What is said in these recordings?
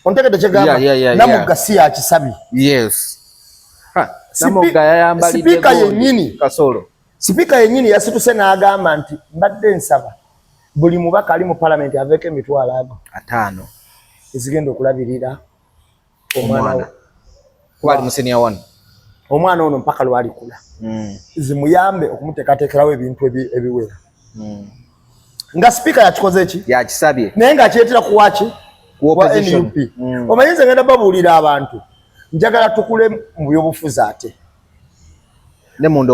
Ontegedde kyegamba Namugga si yakisabi. Yes. Namugga yayambalidde Sipiika yennyini Kasolo. Sipiika yennyini yasituse n'agamba nti mbadde nsaba buli mubaka ali mu palamenti aveeko emitwalo 5 ezigenda okulabirira omwana we. Wali musenia one. Omwana ono mpaka lwalikula. Zimuyambe okumuteekateekerawo ebintu ebiwera. Nga sipiika yakikoze ki? Yakisabye. Naye ng'akyetera kuwaki? Wa NUP. Omanyize ngenda babuulira abantu njagala tukule mu byobufuzi ate. Ne mu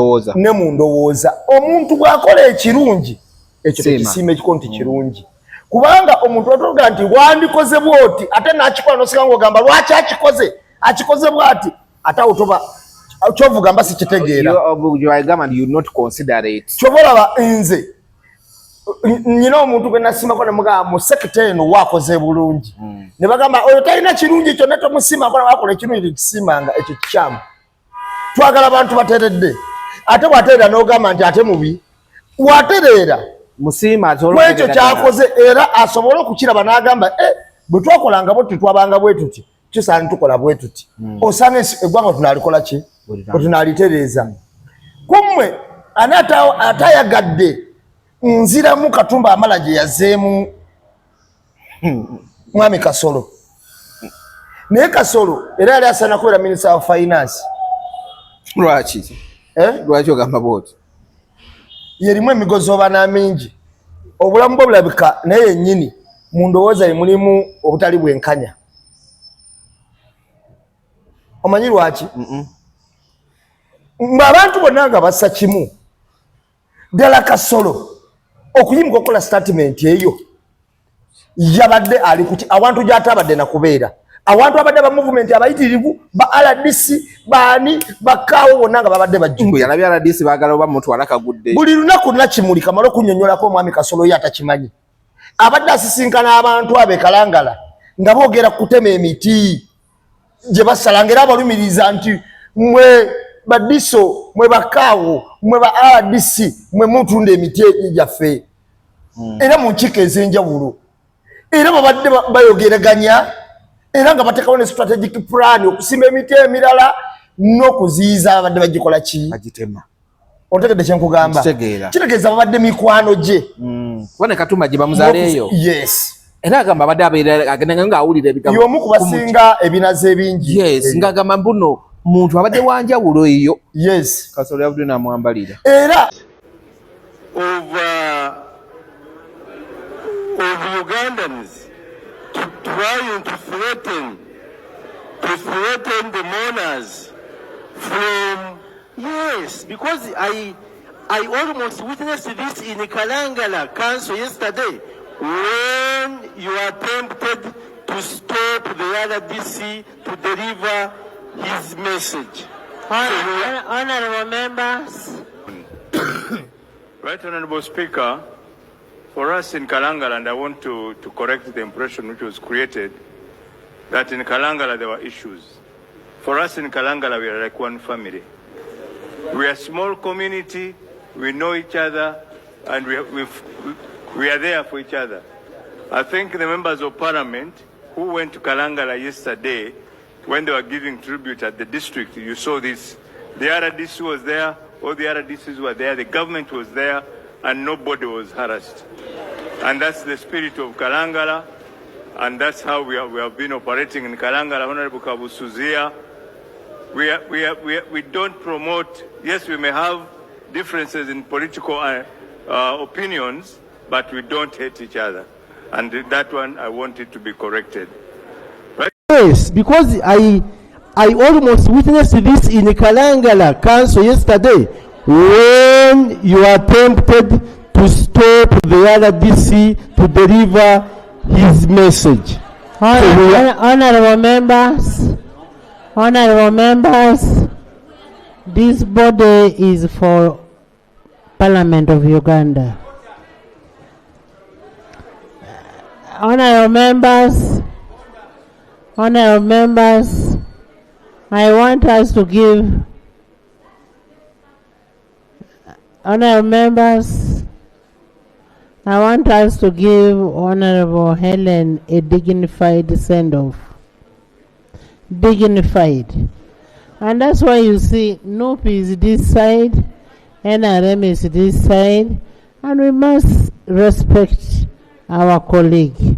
ndowooza. Omuntu bw'akola ekirungi ekyo tekisiima ekiko nti kirungi. Kubanga omuntu otoga nti wandikoze bwoti ate n'akikola n'osika ng'ogamba lwaki akikoze? Akikoze bwati ate otoba kyovuga mba sikitegeera. You not consider it. Kyova olaba nze nyina omuntu gwe nasimako ne mugamba mu sekita eno waakoze bulungi. Ne bagamba oyo talina kirungi kyonna tomusiimako wakola ekirungi tekisiimanga ekyo kikyamu. Twagala abantu bateredde. Ate bwatereera n'ogamba nti ate mubi. Bwatereera musiima ekyo kyakoze era asobole okukiraba n'agamba bwe twakolanga bwe tutwabanga bwe tuti kisaani tukola bwe tuti. Osanga eggwanga tunaalikola ki? Tunaalitereeza. Kummwe atayagadde nziramu Katumba Amala gye yazeemu Mwami Kasolo. Naye Kasolo era yali asaana kubeera Minister of Finance. Lwaki? Lwaki ogamba bwoti? Yerimu emigozi oba mingi. Obulamu bwe bulabika naye yennyini mu ndowooza ye mulimu obutali bwenkanya. Omanyi lwaki? Abantu bonna nga bassa kimu. Ddala Kasolo okuyimuka okukola statement eyo yabadde ali kuti awantu gy'atabadde nakubeera. Awantu abadde ba movement abayitirivu ba RDC baani bakaawo bonna nga babadde bajjumbu. Yalabye RDC baagala oba mutwala kagudde. Buli lunaku nakimuli kamala okunnyonnyolako Omwami Kasolo ye atakimanyi. Abadde asisinkana abantu abe Kalangala nga boogera kutema emiti gye basalanga era abalumiriza nti mwe badiso mwe bakaawo mwe ba RDC mwe mutunda emiti gyaffe. Era mu nkiiko ez'enjawulo. Era babadde bayogeraganya era nga bateekawo ne strategic plan okusimba emiti emirala n'okuziyiza abadde bagikola ki? Bagitema. Otegedde kye nkugamba? Kitegeeza babadde mikwano gye. Kuba ne Katumba gye bamuzaaleeyo. Yes. Era agamba abadde abeera agenda ng'awulira ebigambo. Y'omu ku basinga ebinazi ebingi. Yes. Ng'agamba mbuno muntu abadde wanjawulo eyo. Yes. Kasolo yavudde n'amwambalira. Era of Ugandans trying to threaten the mourners from, yes, because I almost witnessed this in Kalangala Council yesterday when you attempted to stop the RDC to deliver his message. Honorable members. Right, Honorable Speaker. For us in Kalangala, and I want to correct the impression which was created, that in Kalangala there were issues. For us in Kalangala, we are like one family. We are a small community, we know each other, and we are there for each other. I think the members of parliament who went to Kalangala yesterday, when they were giving tribute at the district, you saw this. The RDC was there, all the RDCs were there, the government was there, and nobody was harassed. And that's the spirit of Kalangala, and that's how we have been operating in Kalangala. Honorable Kabusuzia, we don't promote, yes, we may have differences in political opinions, but we don't hate each other. And that one, I want it to be corrected. Right? Yes, because I almost witnessed this in Kalangala Council yesterday when you attempted to stop the RDC to deliver his message. Honorable members, this body is for Parliament of Uganda. Honorable members, I want us to give I want us to give Honorable Helen a dignified send-off. Dignified. And that's why you see NUP is this side, NRM is this side, and we must respect our colleague.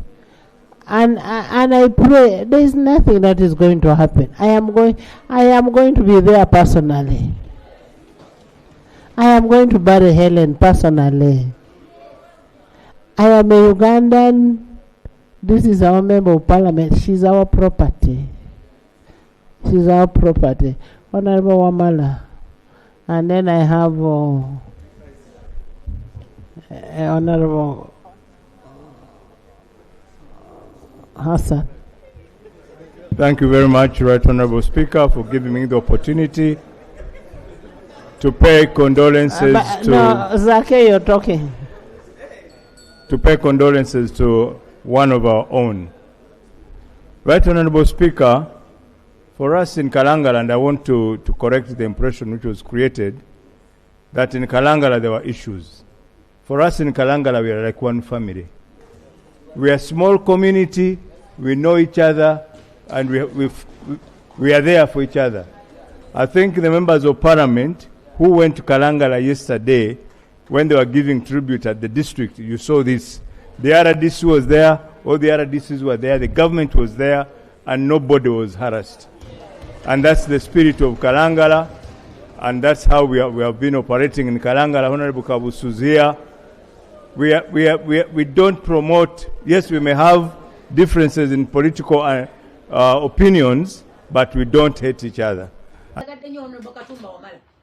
And I pray there is nothing that is going to happen. I am going to be there personally. I am going to bury Helen personally. I am a Ugandan. This is our member of parliament. She's our property. She's our property. Honorable Wamala. And then I have Honorable Hassan. Thank you very much, Right Honorable Speaker, for giving me the opportunity to pay condolences No, Zake, you're talking. To pay condolences to one of our own. Right Honorable Speaker, for us in Kalangala, and I want to correct the impression which was created, that in Kalangala there were issues. For us in Kalangala, we are like one family. We are a small community, we know each other, and we are there for each other. I think the members of parliament who went to Kalangala yesterday, when they were giving tribute at the district, you saw this. The RDC was there, all the RDCs were there, the government was there, and nobody was harassed. And that's the spirit of Kalangala, and that's how we have been operating in Kalangala. Honorable Kabusuzia, we don't promote, yes, we may have differences in political opinions, but we don't hate each other.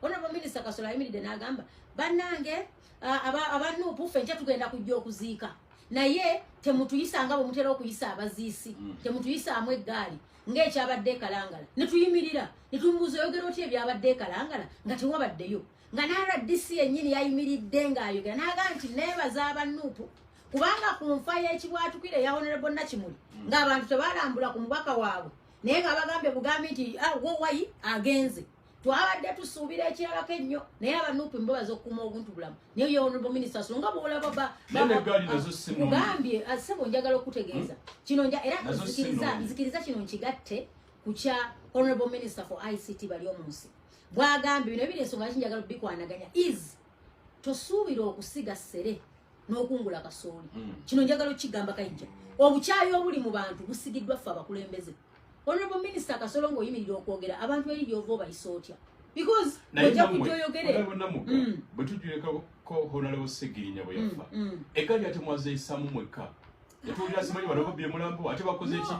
Honorable Minister Kasola yimiridde n'agamba bannange abantu ffe nja tugenda kujja okuziika naye temutuyisa nga bwe mutera okuyisa abaziisi temutuyisaamu eggaali ng'ekyabadde Kalangala ne tuyimirira ne tumubuuza oyogera otya ebyabadde Kalangala nga tewabaddeyo nga n'RDC yennyini yayimiridde ng'ayogera n'agamba nti neebaza abannuupu kubanga ku nfa y'ekibwatukire ya Honorable Nakimuli ng'abantu tebalambula ku mubaka waabwe naye nga bagambye bugambi nti wowayi agenze twabadde tusuubira ekiralako ennyo naye abannuupu mbabaza okukuuma obuntu bulamu naye ye Honorable Minister Songa bw'olaba bugambye ssebo njagala okutegeeza kino era nzikiriza kino nkigatte ku kya Honorable Minister for ICT bali omunsi bwagambye bino ebiri ensonga ki njagala okubikwanaganya is tosuubira okusiga ssere n'okungula kasooli kino njagala okigamba kayijja obukyayi obuli mu bantu busigiddwa ffe abakulembeze Honorable Minister Kasolo ng'oyimirira okwogera abantu eri by'ova obayisa otya because ojja kujja oyogere bwe tujuleka ko Honorable Segirinya bwe yafa egali ate mwazeeyisamu mwekka yatuulira simanyi bano bye mulambo ate bakoze ki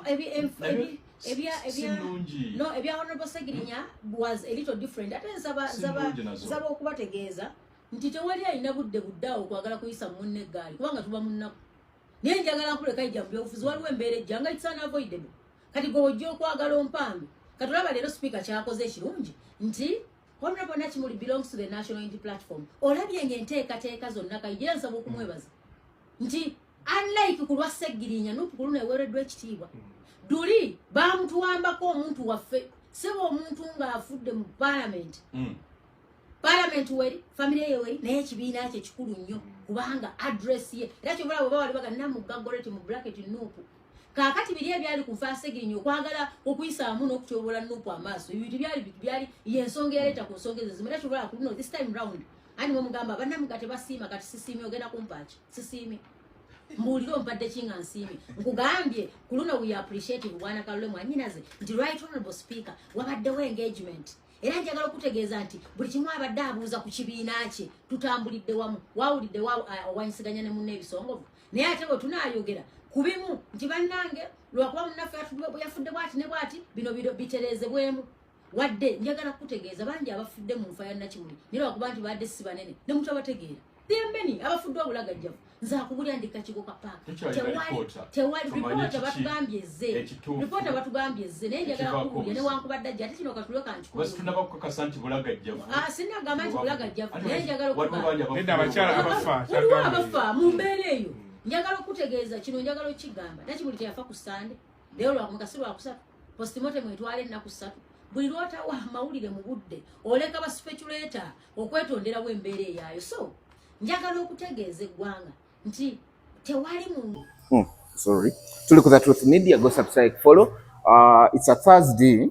ebya Honorable Segirinya was a little different ate nsaba okubategeeza nti tewali alina budde buddawo okwagala kuyisa munne eggaali kubanga tuba munnaku naye njagala nkuleka ijja mu byobufuzi waliwo embeera ejjanga it's unavoidable kati gwe ojja okwagala ompambe katulaba leero speaker kyakoze ekirungi nti Honorable Nakimuli belongs to the National Unity Platform olabye ng'enteekateeka zonna kayijira nsaba okumwebaza nti unlike ku lwa Segirinya NUP ku luno eweereddwa ekitiibwa duli baamutuwambako omuntu waffe seba omuntu ng'afudde mu parliament parliament weri family ye weri naye ekibiina kye kikulu nnyo kubanga address ye era kyobula bwe bawali baganna mu gaggoleti mu bracket NUP kakati biri ebyali ku nfa Segirinya okwagala okuyisaamu n'okutyobola NUP amaaso ebintu byali yensonga yaleeta ku nsonga ezo zimera kyobula ku luno this time round ani mwemugamba bannamuga tebasiima kati sisiimi ogenda kumpaaki sisiimi mbuulire ompadde kinga nsiimi nkugambye ku luno we appreciate bwana Kalule Mwanyinaze nti Right Honorable Speaker wabaddewo engagement era njagala okutegeeza nti buli kimu abadde abuuza ku kibiina kye tutambulidde wamu wawulidde owanyisiganya ne munne ebisongovu naye ate bwe tunaayogera kubimu nti bannange lwakuba munnaffe yafudde bwati ne bwati bino bitereezebwemu wadde njagala kutegeeza bangi abafudde mu nfa ya Nakimuli naye lwakuba nti badde si banene ne mutabategeera tembeni abafudde obulagajjavu nze akubulya ndika kigoka paaka tewali ripoota batugambye ezze naye njagala kuwulya ne wankubadde ajja ate kino katulwe kankikuwulya sinagamba nti bulagajjavu naye njagala okuwaliwo abafa mu mbeera eyo njagala okutegeeza kino njagala okigamba Nakimuli teyafa ku Sande leero lwamukasi lwakusatu postmortem etwala ennaku 3 buli lwotawa amawulire mu budde oleka ba speculator okwetonderawo embeera eyaayo so njagala okutegeeza eggwanga nti tewali muntu. Sorry. Tuli ku The Truth Media, go subscribe, follow. It's a Thursday.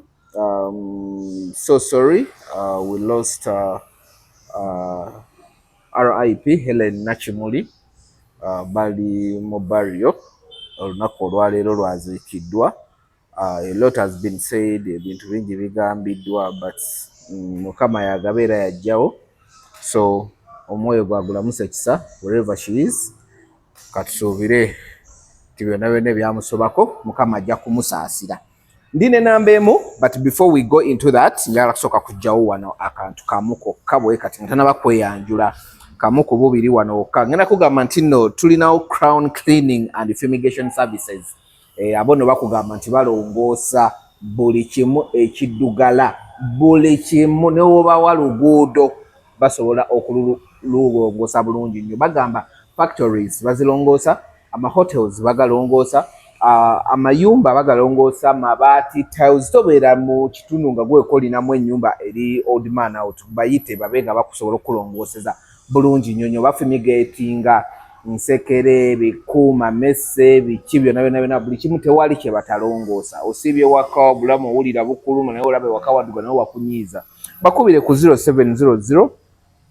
So sorry. We lost RIP Helen Nachimuli. Bali Mobario. Olunaku olwaleero lwaziikiddwa. A lot has been said, ebintu bingi bigambiddwa, but Mukama yagabeera yajjawo. So omwoyo gwagulamusa ekisa wherever she is. Katusuubire nti byonna byonna ebyamusobako Mukama ajja kumusaasira. Ndine namba emu, but before we go into that, njagala kusooka kujjawo wano akantu kamu kokka bwe kati nga tanaba kweyanjula. Kamu ku bubiri wano wokka. Ngenda kugamba nti nno tulinawo Crown Cleaning and Fumigation Services. Abo no bakugamba nti balongoosa buli kimu ekiddugala, buli kimu ne woba wa luguudo basobola okululongoosa bulungi nnyo. Bagamba factories bazilongoosa, hotels bagalongoosa, amayumba bagalongoosa, mabaati, tiles. Tobeera mu kitundu nga gwekolinamu ennyumba eri old man out, bayite babe nga bakusobola okulongooseza bulungi nnyo. Bafumigatinga nsekere, bikuuma, messe, biki byonna buli kimu tewali kye batalongoosa. Osiibye waka obulamu owulira bukuluma naye olabe waka wadduga naye wakunyiiza. Bakubire ku 0700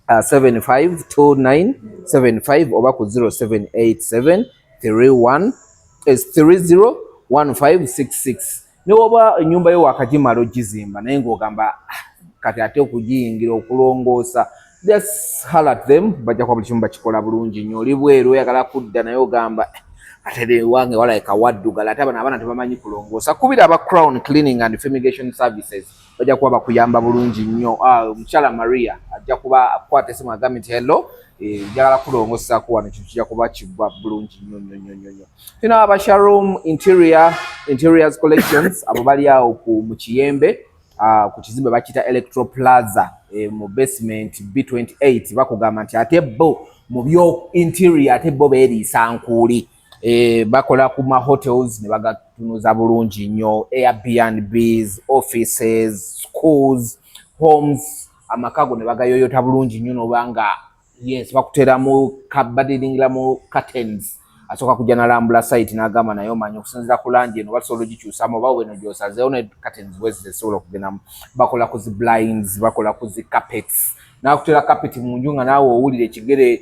752975 oba ku 0787 301566. Ne woba ennyumba yo wakagimala ogizimba naye ng'ogamba kati ate okugiyingira okulongoosa, just holler at them, bajja kwa buli kimu bakikola bulungi nnyo. Oli bweru oyagala kudda naye ogamba ate wange walayika waddugala ate abaana tebamanyi kulongoosa. Kubira aba Crown Cleaning and Fumigation Services bajja kuba bakuyamba bulungi nnyo. Omukyala Maria ajja kuba akwata essimu agambe nti hello, njagala kulongoosaako wano, kintu kijja kuba kiva bulungi nnyo. Tuna aba Sharoom Interiors Collections abo bali awo mu Kiyembe, ku kizimbe bakiyita Electro Plaza mu basement B28. Bakugamba nti ate bo mu byo interior ate bo beeriisa nkuuli. Bakola ku ma hotels ne bagatunuza bulungi nnyo, Airbnbs, offices, schools, homes, amakago ne bagayoyota bulungi nnyo nobanga yes bakuteramu kabadiringiramu curtains. Asoka kujja na lambula site n'agamba naye omanyi okusinziira ku langi eno basobola ogikyusamu oba bweno gy'osazeewo ne curtains bwe zisobola okugendamu. Bakola ku zi blinds, bakola ku zi carpets. N'akutera carpet mu nju nga naawe owulira ekigere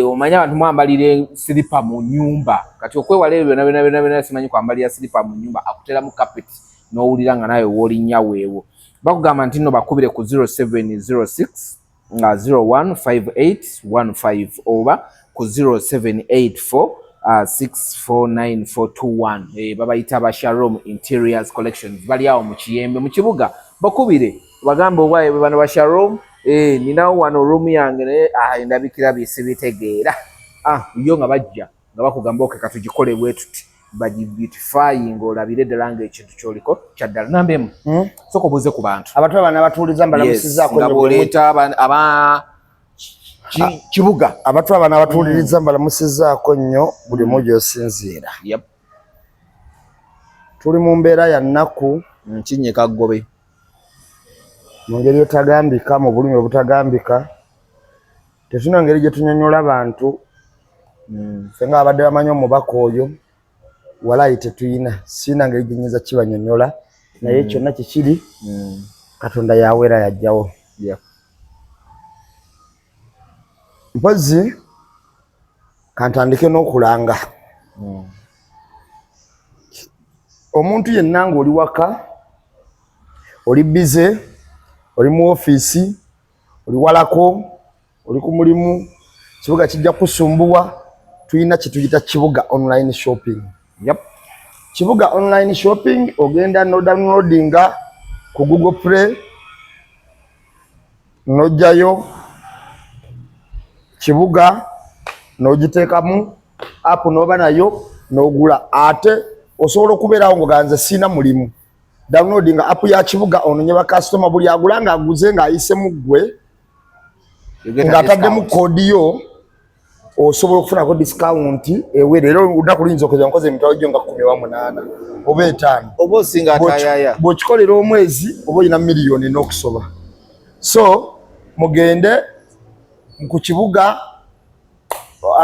omanya abantu mwambalire silipa mu nyumba. Kati okwewala ebyo byonna simanyi kwambalira silipa mu nyumba, akuteramu carpet n'owulira nga naawe w'olinnya weewo. Bakugamba nti nno bakubire ku 0706 nga 015815 oba ku 0784 64941. Babayita ba Sharoom Interiors Collections bali awo mu Kiyembe mu kibuga. Bakubire bagambe obwaye bano ba Sharoom, ninawo wano room yange naye ndabikira bisibitegeera. Yo nga bajja nga bakugamba oke katugikole bwe tuti bagibeautifying olabire ddala ng'ekintu kyoliko kyaddala. Namba emu soko buze ku bantu abantu abana batuuliza mbalamusizaako nga bw'oleeta aba kibuga abantu abana batuuliriza mbalamusizaako nnyo buli omu gy'osinziira. Tuli mu mbeera ya nnaku nkinyika ggobe mu ngeri etagambika, mu bulumi obutagambika. Tetuna ngeri gye tunyonyola abantu ffe nga abadde bamanyi omubaka oyo walayi tetuyina, siina ngeri gye nnyinza kibanyonyola naye kyonna kikiri Katonda yaweera yajjawo. Mpozi kantandike n'okulanga omuntu yenna ng'oli waka, oli bize, oli mu ofiisi, oli walako, oli ku mulimu, kibuga kijja kusumbuwa. Tuyina kye tuyita kibuga online shopping. Kibuga online shopping ogenda no downloadinga ku Google Play, nojjayo kibuga n'ogiteekamu app n'oba nayo n'ogula. Ate osobola okubeerawo ng'oganze siina mulimu, downloadinga app ya kibuga ononye ba customer buli agula ng'aguze ng'ayisemu ggwe ng'ataddemu koodi yo osobola okufunako discount ewere. Era olunaku luyinza okuza nkoze emitwalo gyo nga 18 oba 5 oba osinga atayaya bw'okikolera omwezi oba olina miliyoni n'okusoba. So mugende ku kibuga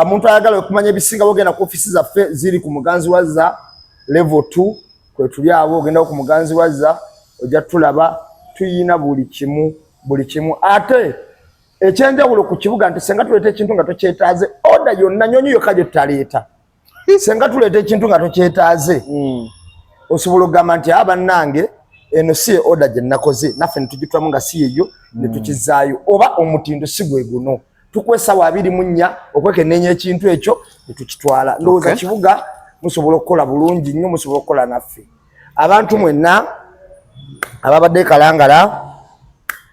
omuntu ayagala okumanya ebisinga bogenda ku ofisi zaffe ziri ku Muganzi Wazza level 2 kwe tuli abo ogenda ku Muganzi Wazza ojja tulaba tuyina buli kimu ate ekyenjawulo ku kibuga nti senga tuleeta ekintu nga tokyetaaze oda yonna nyonyi yokka gye tutaleeta senga tuleeta ekintu nga tokyetaaze osobola okugamba nti bannange eno si oda gye nakoze naffe ne tugitulamu nga si eyo ne tukizaayo oba omutindo si gwe guno tukwesa wa 24 okwekenneenya ekintu ekyo ne tukitwala ndowooza kibuga musobola okukola bulungi nnyo musobola okukola naffe abantu mwenna ababadde Kalangala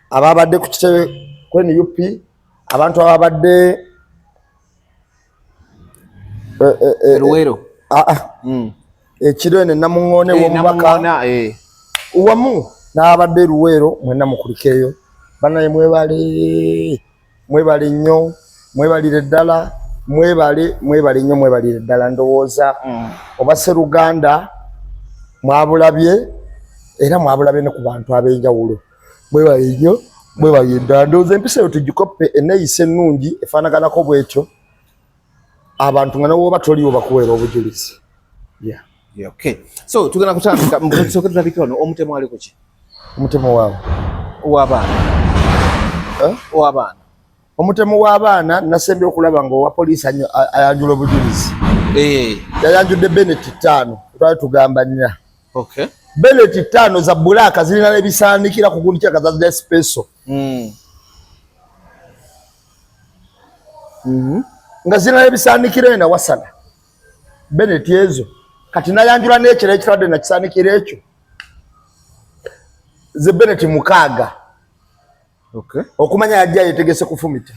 ababadde ku kitebe kweni UP abantu ababadde Luwero ekiro ene Namuŋŋoone w'omubaka wamu n'abadde Luwero mwenna mukulikeeyo banaye mwebale nnyo mwebalire ddala mwebale nnyo mwebalire ddala ndowooza oba Sseruganda mwabulabye era mwabulabye ne ku bantu ab'enjawulo mwebale nnyo mwebale ddala ndowooza empisa eyo tugikoppe enneeyisa ennungi efaanaganako bw'etyo abantu nga nawoba toliwo bakuweera obujulizi. Okay. So tugenda kutandika mbusoke tutandike wano omutemo aliko ki? Omutemo waabo ow'abaana. Ow'abaana. Omutemo w'abaana nasembye okulaba ng'owa poliisi ayanjula obujulizi. Yayanjudde Bennett 5 twali tugamba 4. Okay. Bennett 5 za bbulaaka zirina n'ebisaanikira ku gundi kyaka za special. Nga zirina n'ebisaanikira ena wasana. Bennett ezo kati nayanjula n'ekiro ekitwadde nakisaanikira ekyo ze Bennett 6. Okay. Okumanya yajja yetegese kufumita.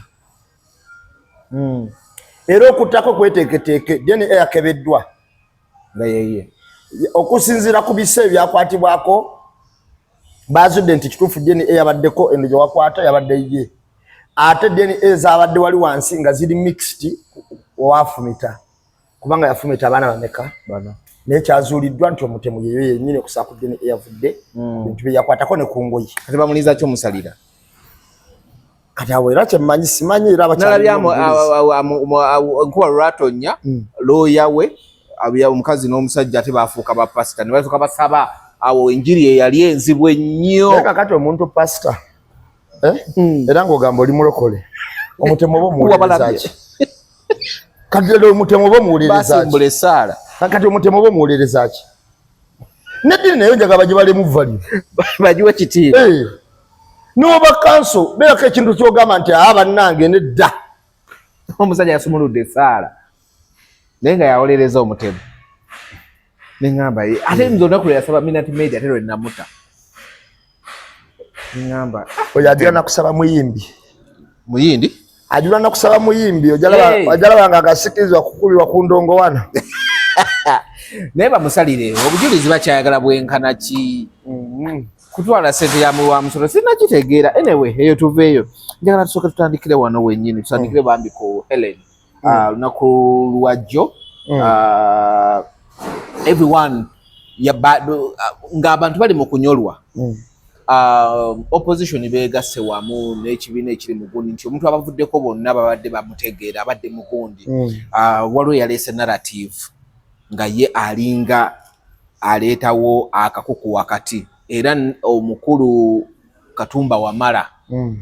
Era okuttako kweteeketeeke DNA yakebeddwa nga yeye okusinziira ku bise ebyakwatibwako bazudde nti kituufu DNA yabaddeko eno gye wakwata yabadde ye ate DNA zaabadde wali wansi nga ziri mixed owafumita kubanga yafumita abaana bameka bana nekyazuuliddwa nti omutemu yeyo yennyini okusaa ku DNA yavudde bintu bye yakwatako ne ku ngoyi kati bamuliza kyo musalira kati awo era kyemmanyi simanyi era nkuba lwatonya looya we abya omukazi n'omusajja ate baafuuka ba pasita ne batuuka basaba awo enjiri eyali enzibwe nnyo kakati omuntu pasita era ng'ogamba oli mulokole omutemu oba omuwulirizaaki kati omutemu oba omuwulirizaaki esaala kati omutemu oba omuwulirizaaki neddini nayo njagaba gye balemu value bagiwe kitiibwa n'oba kanso beerako ekintu kyogamba nti bannange nedda omusajja yasumuludde esaala naye nga yawolereza omutemu neŋŋamba ate nze olunaku lwe yasaba Minati Media ate lwe namuta neŋŋamba oyo ajula nakusaba muyindi ajula nakusaba muyimbi ojalaba nga agasikirizwa kukubibwa ku ndongo wana naye bamusalire obujulizi bakyayagala bwenkana ki kutwala sente ya wa musolo sinakitegeera anyway eyo tuveeyo njagala tusooke tutandikire wano wennyini tutandikire bambi ku Helen lunaku lwajjo everyone ng'abantu bali mu kunyolwa opposition beegasse wamu n'ekibiina ekiri mu gundi nti omuntu abavuddeko bonna babadde bamutegeera abadde mu gundi waliwo yaleese narrative nga ye alinga aleetawo akakuku wakati era omukulu Katumba Wamala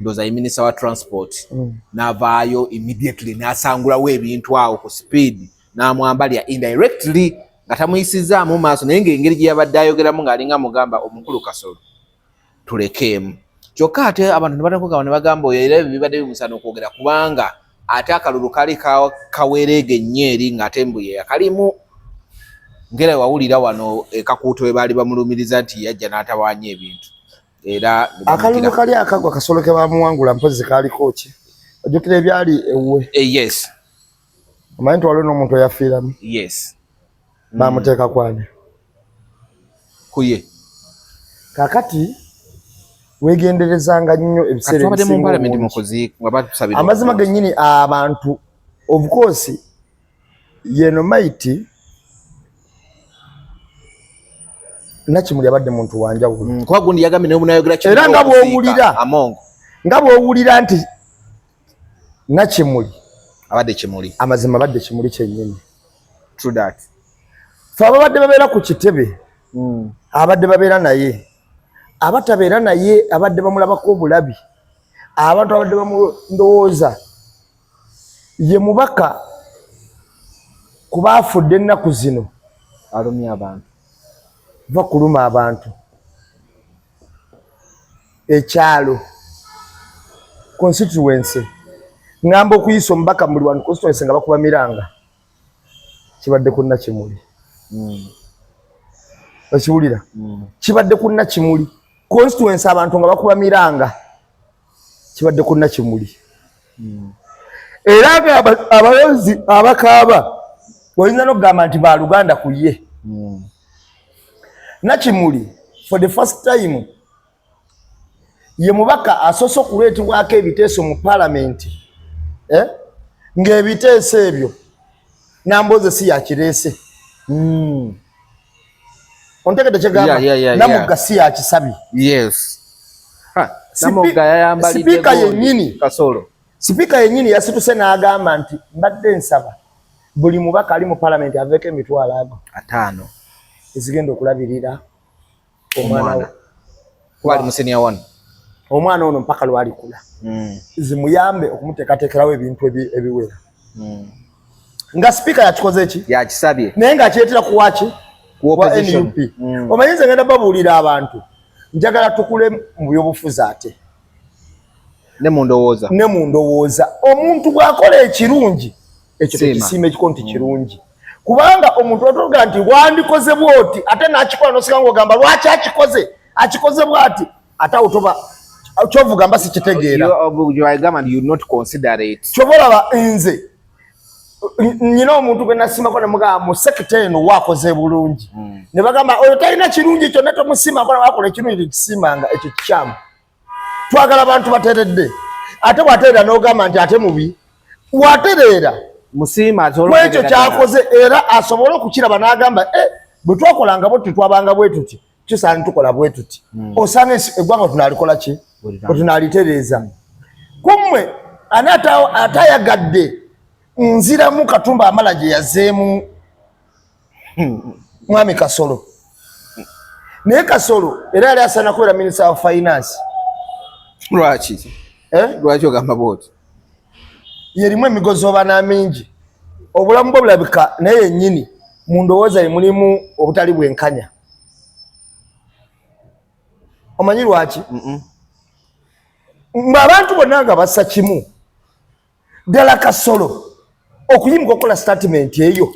ndoza minisita wa transport n'avaayo immediately n'asangulawo ebintu awo ku speed n'amwambalya indirectly nga tamuyisizaamu maaso naye ng'engeri gye yabadde ayogeramu ng'alinga mugamba omukulu Kasolo tulekeemu kyokka ate abantu ne batakugamba ne bagamba oyo era ebyo bibadde bimusana okwogera kubanga ate akalulu kali kaweereege nnyo eri ng'ate mbuye yakalimu ngera wawulira wano ekakuuto we baali bamulumiriza nti yajja n'atawaanya ebintu era akalulu kali akagwa Kasolo ke bamuwangula mpozi kaliko ki ojjukira ebyali ewuwe yes omanyi nti waliwo n'omuntu eyafiiramu yes bamuteeka kwane kuye kakati wegenderezanga nnyo ebiseera amazima gennyini abantu of course yeno maiti Nakimuli abadde muntu wanjawulo kwa gundi yagambye ne munayogera kintu era nga bw'owulira amongo nga bw'owulira nti Nakimuli abadde kimuli amazima abadde kimuli kyennyini. True that. Fe ababadde babeera ku kitebe abadde babeera naye abatabeera naye abadde bamulabako obulabi abantu abadde bamundowooza ye mubaka kuba afudde ennaku zino alumya abantu va kuluma abantu ekyalo constituency ngamba okuyisa omubaka mu Lwanu constituency nga bakuba miranga kibadde ku Nakimuli okiwulira kibadde ku Nakimuli constituency abantu nga bakuba miranga kibadde ku Nakimuli era abalonzi abakaaba oyinza n'okugamba nti ba Luganda ku ye Nakimuli for the first time ye mubaka asoso kuleetebwako ebiteeso mu parliament ng'ebiteeso ebyo Nambooze si yakireese ontegedde kyegamba Namugga si yakisabye. Yes. Namugga yayambalidde sipiika yennyini Kasolo. Sipiika yennyini yasituse n'agamba nti mbadde nsaba buli mubaka ali mu parliament aveeko emitwalo ago 5 ezigenda okulabirira omwana wali mu senior 1 omwana ono mpaka lwalikula zimuyambe okumuteekateekerawo ebintu ebiwera nga sipiika yakikoze ki yakisabye naye ng'akyetera kuwaki kuwa NUP omanyize ngenda babuulira abantu njagala tukule mu byobufuzi ate ne mu ndowooza omuntu bw'akola ekirungi ekyo tekisiima ekiko nti kirungi kubanga omuntu otoga nti wandikoze bwoti ate n'akikola n'osika ng'ogamba lwaki akikoze bwati ate awo toba kyovuga mba sikitegeera kyoba olaba nze nyina omuntu gwe nasimako ne mugamba mu sekita eno waakoze bulungi ne bagamba oyo talina kirungi kyonna tomusiimako nawakola ekirungi tekisiimanga ekyo kikyamu twagala abantu bateredde ate bwatereera n'ogamba nti ate mubi bwatereera musiima kwekyo kyakoze era asobole okukiraba n'agamba bwe twakolanga bwe tutwabanga bwe tuti kisaani tukola bwe tuti osanga eggwanga tunaalikola ki tunaalitereeza kummwe ani atayagadde nziramu Katumba Amala gye yazeemu mwami Kasolo naye Kasolo era yali asaana kubeera Minister of Finance. Lwaki ogamba bwoti yerimu emigozi oba mingi obulamu bwe bulabika naye yennyini mu ndowooza mulimu obutali bwenkanya. Omanyi lwaki? Abantu bonna nga bassa kimu ddala Kasolo okuyimuka okukola statement eyo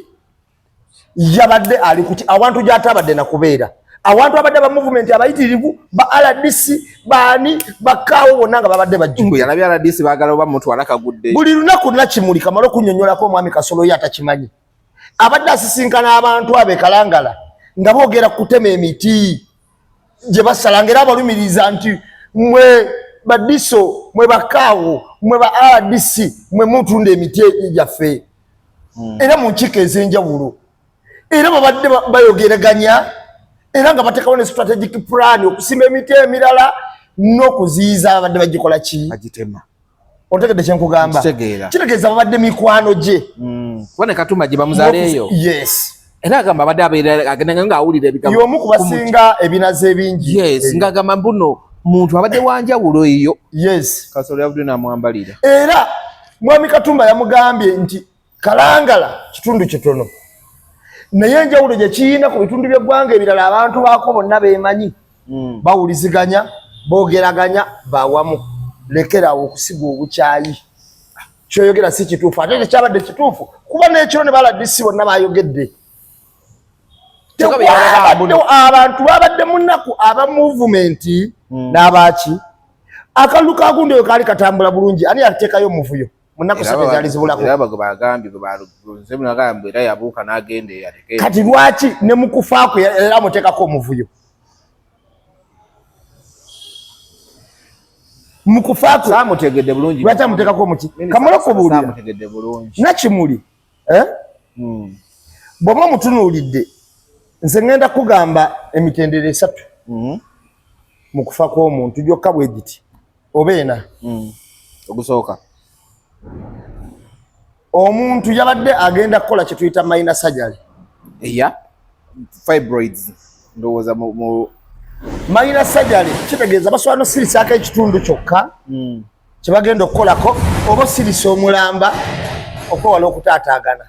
yabadde ali kuti awantu gy'atabadde nakubeera awantu abadde ba movement abayitirivu ba RDC baani bakaawo bonna nga babadde bajjukira yalabye RDC baagala oba mutwala kagudde buli lunaku Nakimuli kamala okunnyonnyolako omwami Kasolo ye atakimanyi abadde asisinkana abantu abe Kalangala nga boogera kutema emiti gye basalanga era abalumiriza nti mwe badiso mwe bakaawo mwe ba RDC mwe mutunda emiti gyaffe era mu nkiiko ez'enjawulo era babadde bayogeraganya era nga bateekawo ne strategic plan okusimba emiti emirala n'okuziyiza abadde bagikola ki agitema. Ontegedde kyenkugamba kitegeeza babadde mikwano gye kuba ne Katumba gye bamuzaaleeyo. Yes. Era agamba abadde abeera agenda ng'awulira ebigambo y'omu ku basinga ebinazi ebingi. Yes ng'agamba mbuno muntu abadde wanjawulo eyo. Yes. Kasolo yabudde n'amwambalira. Era mwami Katumba yamugambye nti Kalangala kitundu kitono naye enjawulo gye kiyina ku bitundu by'eggwanga ebirala abantu baako bonna beemanyi bawuliziganya boogeraganya bawamu lekerawo okusiga obukyayi kyoyogera si kituufu ate tekyabadde kituufu kuba n'ekiro ne baladisi bonna bayogedde abantu babadde mu nnaku aba movement n'abaki akalulu kagundi oyo kaali katambula bulungi ani yateekayo omuvuyo munaku sate zali zibulako era bagambi balunze munagambi era yabuuka n'agenda eyaleke kati lwaki ne mukufaako era muteekako omuvuyo mukufaako saamutegedde bulungi lwaki amuteekako omuki kamala okubuulira saamutegedde bulungi Nakimuli bw'oba mutunuulidde nze ngenda kugamba emitendera 3 mu kufa kw'omuntu gyokka bwe giti oba ena ogusooka omuntu yabadde agenda kukola kye tuyita minor surgery. Yeah. Fibroids. Ndowooza mu minor surgery kitegeeza basobola no sirisaako ekitundu kyokka kye bagenda okukolako oba sirisa omulamba okwewala okutaataagana.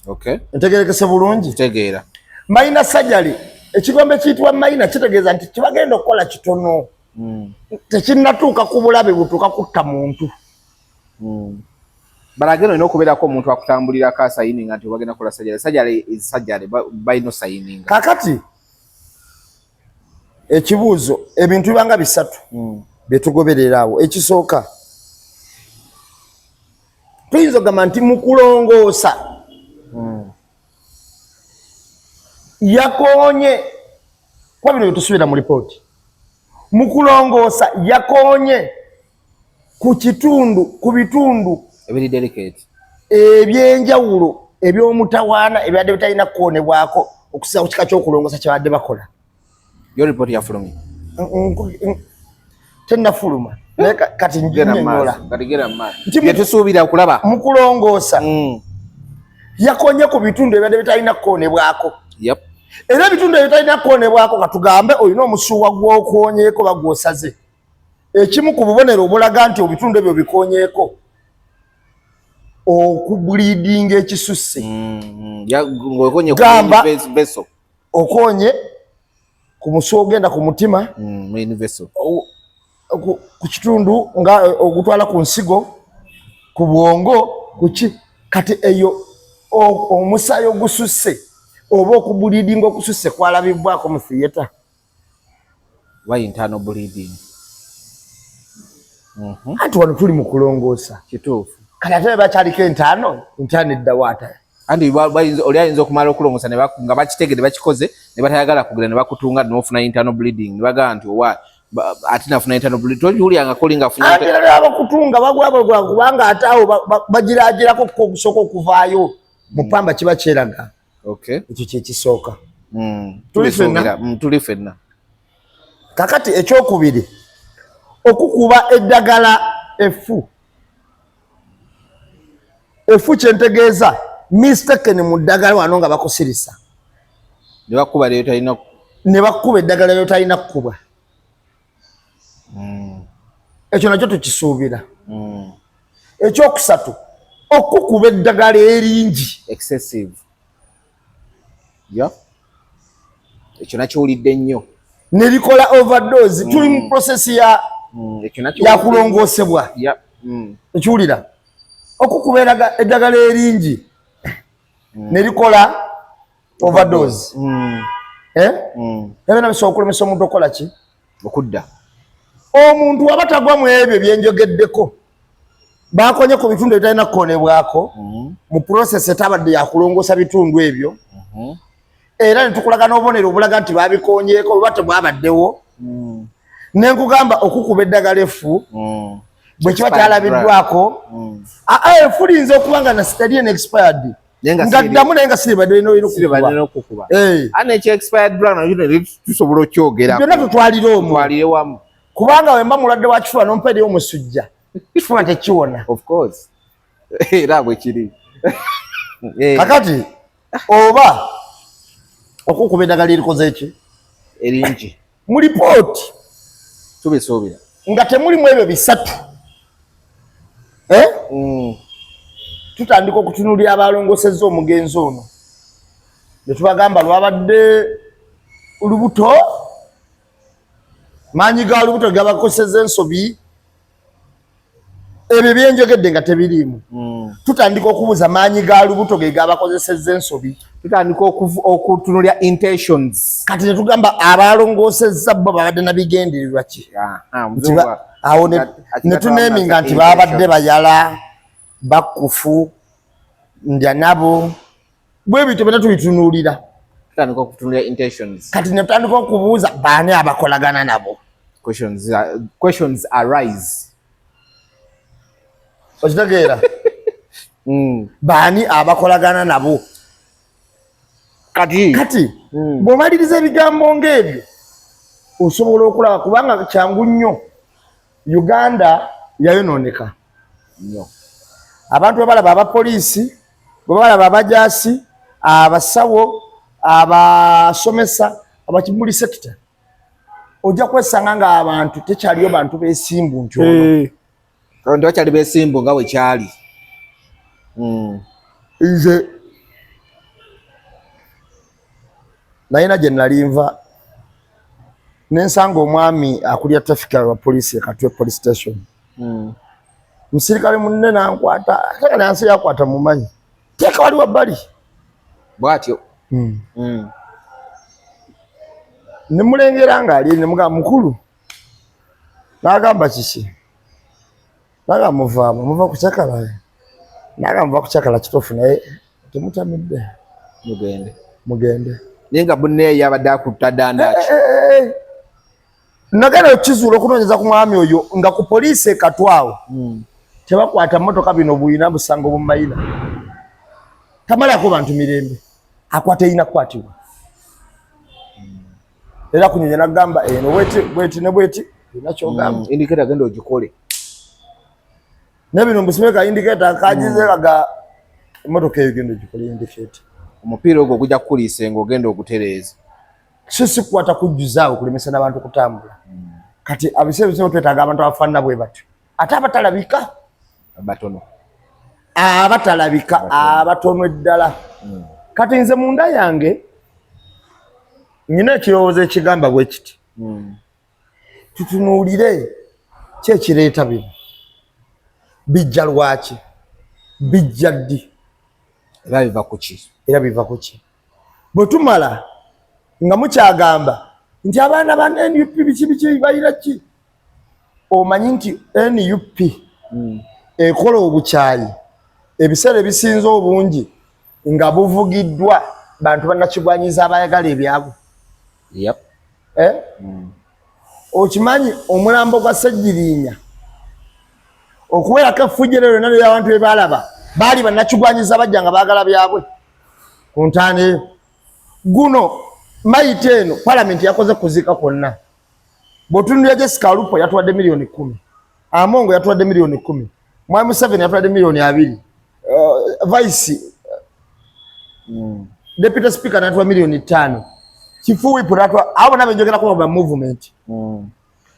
Okay. Ntegerekese bulungi? Ntegeera. Minor surgery ekigombe kiyitibwa minor kitegeeza nti kye bagenda okukola kitono. Tekinnatuuka ku bulabe butuuka kutta muntu. But again, olina okubeerako omuntu akutambulirako asayininga nti bagenda kukola surgery. Surgery is surgery, balina osayininga. Kakati ekibuuzo ebintu bibanga bisatu bye tugoberera awo. Ekisooka tuyinza okugamba nti mu kulongoosa yakoonye kwa bino byetusuubira mu lipooti. Mu kulongoosa yakoonye ku bitundu Very delicate. Ebyenjawulo eby'omutawaana ebyadde bitalina kukoonebwako okusinza ku kika ky'okulongoosa kye badde bakola. Yo report yafulumye. Tennafuluma. Kati njinyola. Bye tusuubira okulaba. Mu kulongoosa yakoonye ku bitundu ebyadde bitalina kukoonebwako. Yep. Era ebitundu ebitalina kukoonebwako katugambe olina omusuwa gw'okoonyeeko bagwosaze. Ekimu ku bubonero obulaga nti ebitundu ebyo bikoonyeeko okubleeding ekisusse. Gamba okonye ku musuwa ogenda ku mutima ku kitundu nga ogutwala ku nsigo ku bwongo kati eyo omusaayi ogususse oba okubleeding okususse kwalabibwako mu theatre. Why internal bleeding? Ati wano tuli mu kulongoosa. Kituufu. Kati ate bakyaliko entaano edda waata. Andi oli ayinza okumala okulongoosa nga bakitegedde bakikoze ne batayagala kugenda ne bakutunga n'ofuna internal bleeding ne bagamba nti owa ate nafuna internal bleeding. Tojulianga kolinga afunye ate abakutunga bagwabwa kubanga ate awo bagiraagirako okusooka okuvaayo mu ppamba kiba kyeraga. Okay. Ekyo kye kisooka. Tuli ffenna. Kakati ekyokubiri okukuba eddagala effu. Effu kyentegeeza mistaken mu ddagala wano nga bakusirisa. Ne bakuba lyo talina ne bakuba eddagala lyo talina kukuba. Ekyo nakyo tukisuubira. Ekyokusatu okukuba eddagala eringi. Excessive. Yeah. Ekyo nakiwulidde nnyo. Ne likola overdose. Tuli mu process ya kulongoosebwa. Ekiwulira okukuba eddagala eringi ne likola overdose. Ebyo bisobola okulemesa omuntu okola ki? Okudda. Omuntu waba tagwa mu ebyo byenjogeddeko bakonye ku bitundu ebitalina kukoonebwako mu process etabadde yakulongoosa bitundu ebyo. Era ne tukulaga n'obubonero obulaga nti babikonyeeko oba tebwabaddewo. Ne nkugamba okukuba eddagala effu bwe kiba kyalabiddwako effu liyinza okuba nga nasitalian expired nga ddamu naye nga siribadde okukuba. Ane ekyo expired drug nakyo tusobola okyogera. Byonna tutwalire wamu. Kubanga wemba mulwadde wa kifuba n'ompeereyo omusujja kifuba tekiwona. Of course. Era bwe kiri. Kakati oba okukuba eddagala erikoze eki? Eringi. Mu lipooti tubisuubira nga temulimu ebyo bisatu. Tutandika okutunuulira abalongoosezza omugenzi ono ne tubagamba lwabadde lubuto, maanyi ga lubuto gabakosezza ensobi, ebyo byenjogedde nga tebiriimu. Tutandika okubuuza maanyi ga lubuto ge gabakozesezza ensobi. Tutandika okutunuulira intentions. Kati ne tugamba abalongoosezza bo babadde na bigendererwa ki? Awo ne tuneeminga nti babadde bayala, bakufu, ndya nabo, bwe bityo byonna tubitunuulira. Tutandika okutunuulira intentions. Kati ne tutandika okubuuza baani abakolagana nabo. Questions arise. Okitegeera? Baani abakolagana nabo. Kati bw'omaliriza ebigambo ng'ebyo osobola okulaba kubanga kyangu nnyo Uganda yayonooneka. abantu abalaba abapoliisi balaba abajasi abasawo abasomesa abakimuli sector ojja kwesanga nga abantu tekyaliyo bantu besimbu nti ono kandi bakyali besimbu nga bwe kyali nze nayina gye nalinva nensanga omwami akulya traffic wa poliisi Katwe police station musirikale munne nankwata ate nansi yakwata mumanyi teeka wali wabbali bwatyo nemulengera nga ali nemugamba mukulu nagamba kiki nagamba muva ku kyakala nagamba muva ku kyakala kitofu naye temutamidde mugende naye nga bunne yabadde akutta dandaki nagenda okizuula okunoonyeza ku mwami oyo nga ku poliisi Katwawo tebakwata motoka bino buyina busango bumayina tamalako bantu mirembe akwata erina kukwatibwa era kunyonyo nagamba eno bweti ne bweti inakyogamba indiketa agenda ogikole nebino mbusimeka indiketa kajize kaga emotoka eyo genda ogikole indiketa omupiira ogwo gujja kukuliisa ng'ogenda ogutereeza sisi kukwata kujjuzaawo kulemesa n'abantu kutambula kati abiseera bisinga twetaaga abantu abafaanana bwe batyo ate abatalabika abatalabika abatono eddala kati nze munda yange nina ekirowoozo ekigamba bwe kiti tutunuulire ki ekireeta bino bijja lwaki bijja ddi era biva ku ki bwe tumala nga mukyagamba nti abaana ba NUP biki bayira ki omanyi nti NUP ekola obukyayi ebiseera ebisinza obungi nga buvugiddwa bantu bannakigwanyiza abayagala ebyabwe okimanyi omulambo gwa Ssejjirinya okuwerako effujjero lyonna ly'abantu be balaba baali bannakigwanyiza bajja nga baagala byabwe ku ntaana eyo guno mayite eno palamenti yakoze kuziika kwonna bw'otunulira Jessica Alupo yatuwadde miliyoni 10 Amongo yatuwadde miliyoni 10 Mwai Museveni yatuwadde miliyoni 2 Vice Deputy Speaker natwa miliyoni 5 Kifuwi puratwa abo nabe njogera ko ba movement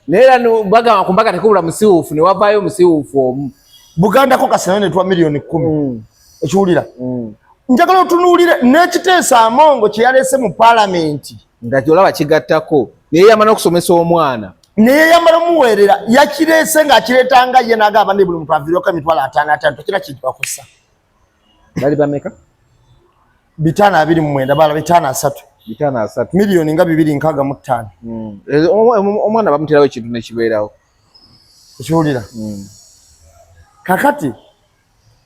Nera no baga kumbaka tekubula musiwufu ne wavayo musiwufu omu Buganda ko kasana ne twa miliyoni 10 ekiwulira njagala otunuulire n'ekiteesa Amongo kye yalese mu parliament nga kyolaba kigattako naye yamana okusomesa omwana naye yamala muweerera yakirese nga akireetanga ye n'agamba ne buli muntu aviireko emitwalo 5 tokira kibakosa bali bameka 529 bala 503 miliyoni nga 265 omwana bamutirawo ekintu nekibeerawo ekiwulira kakati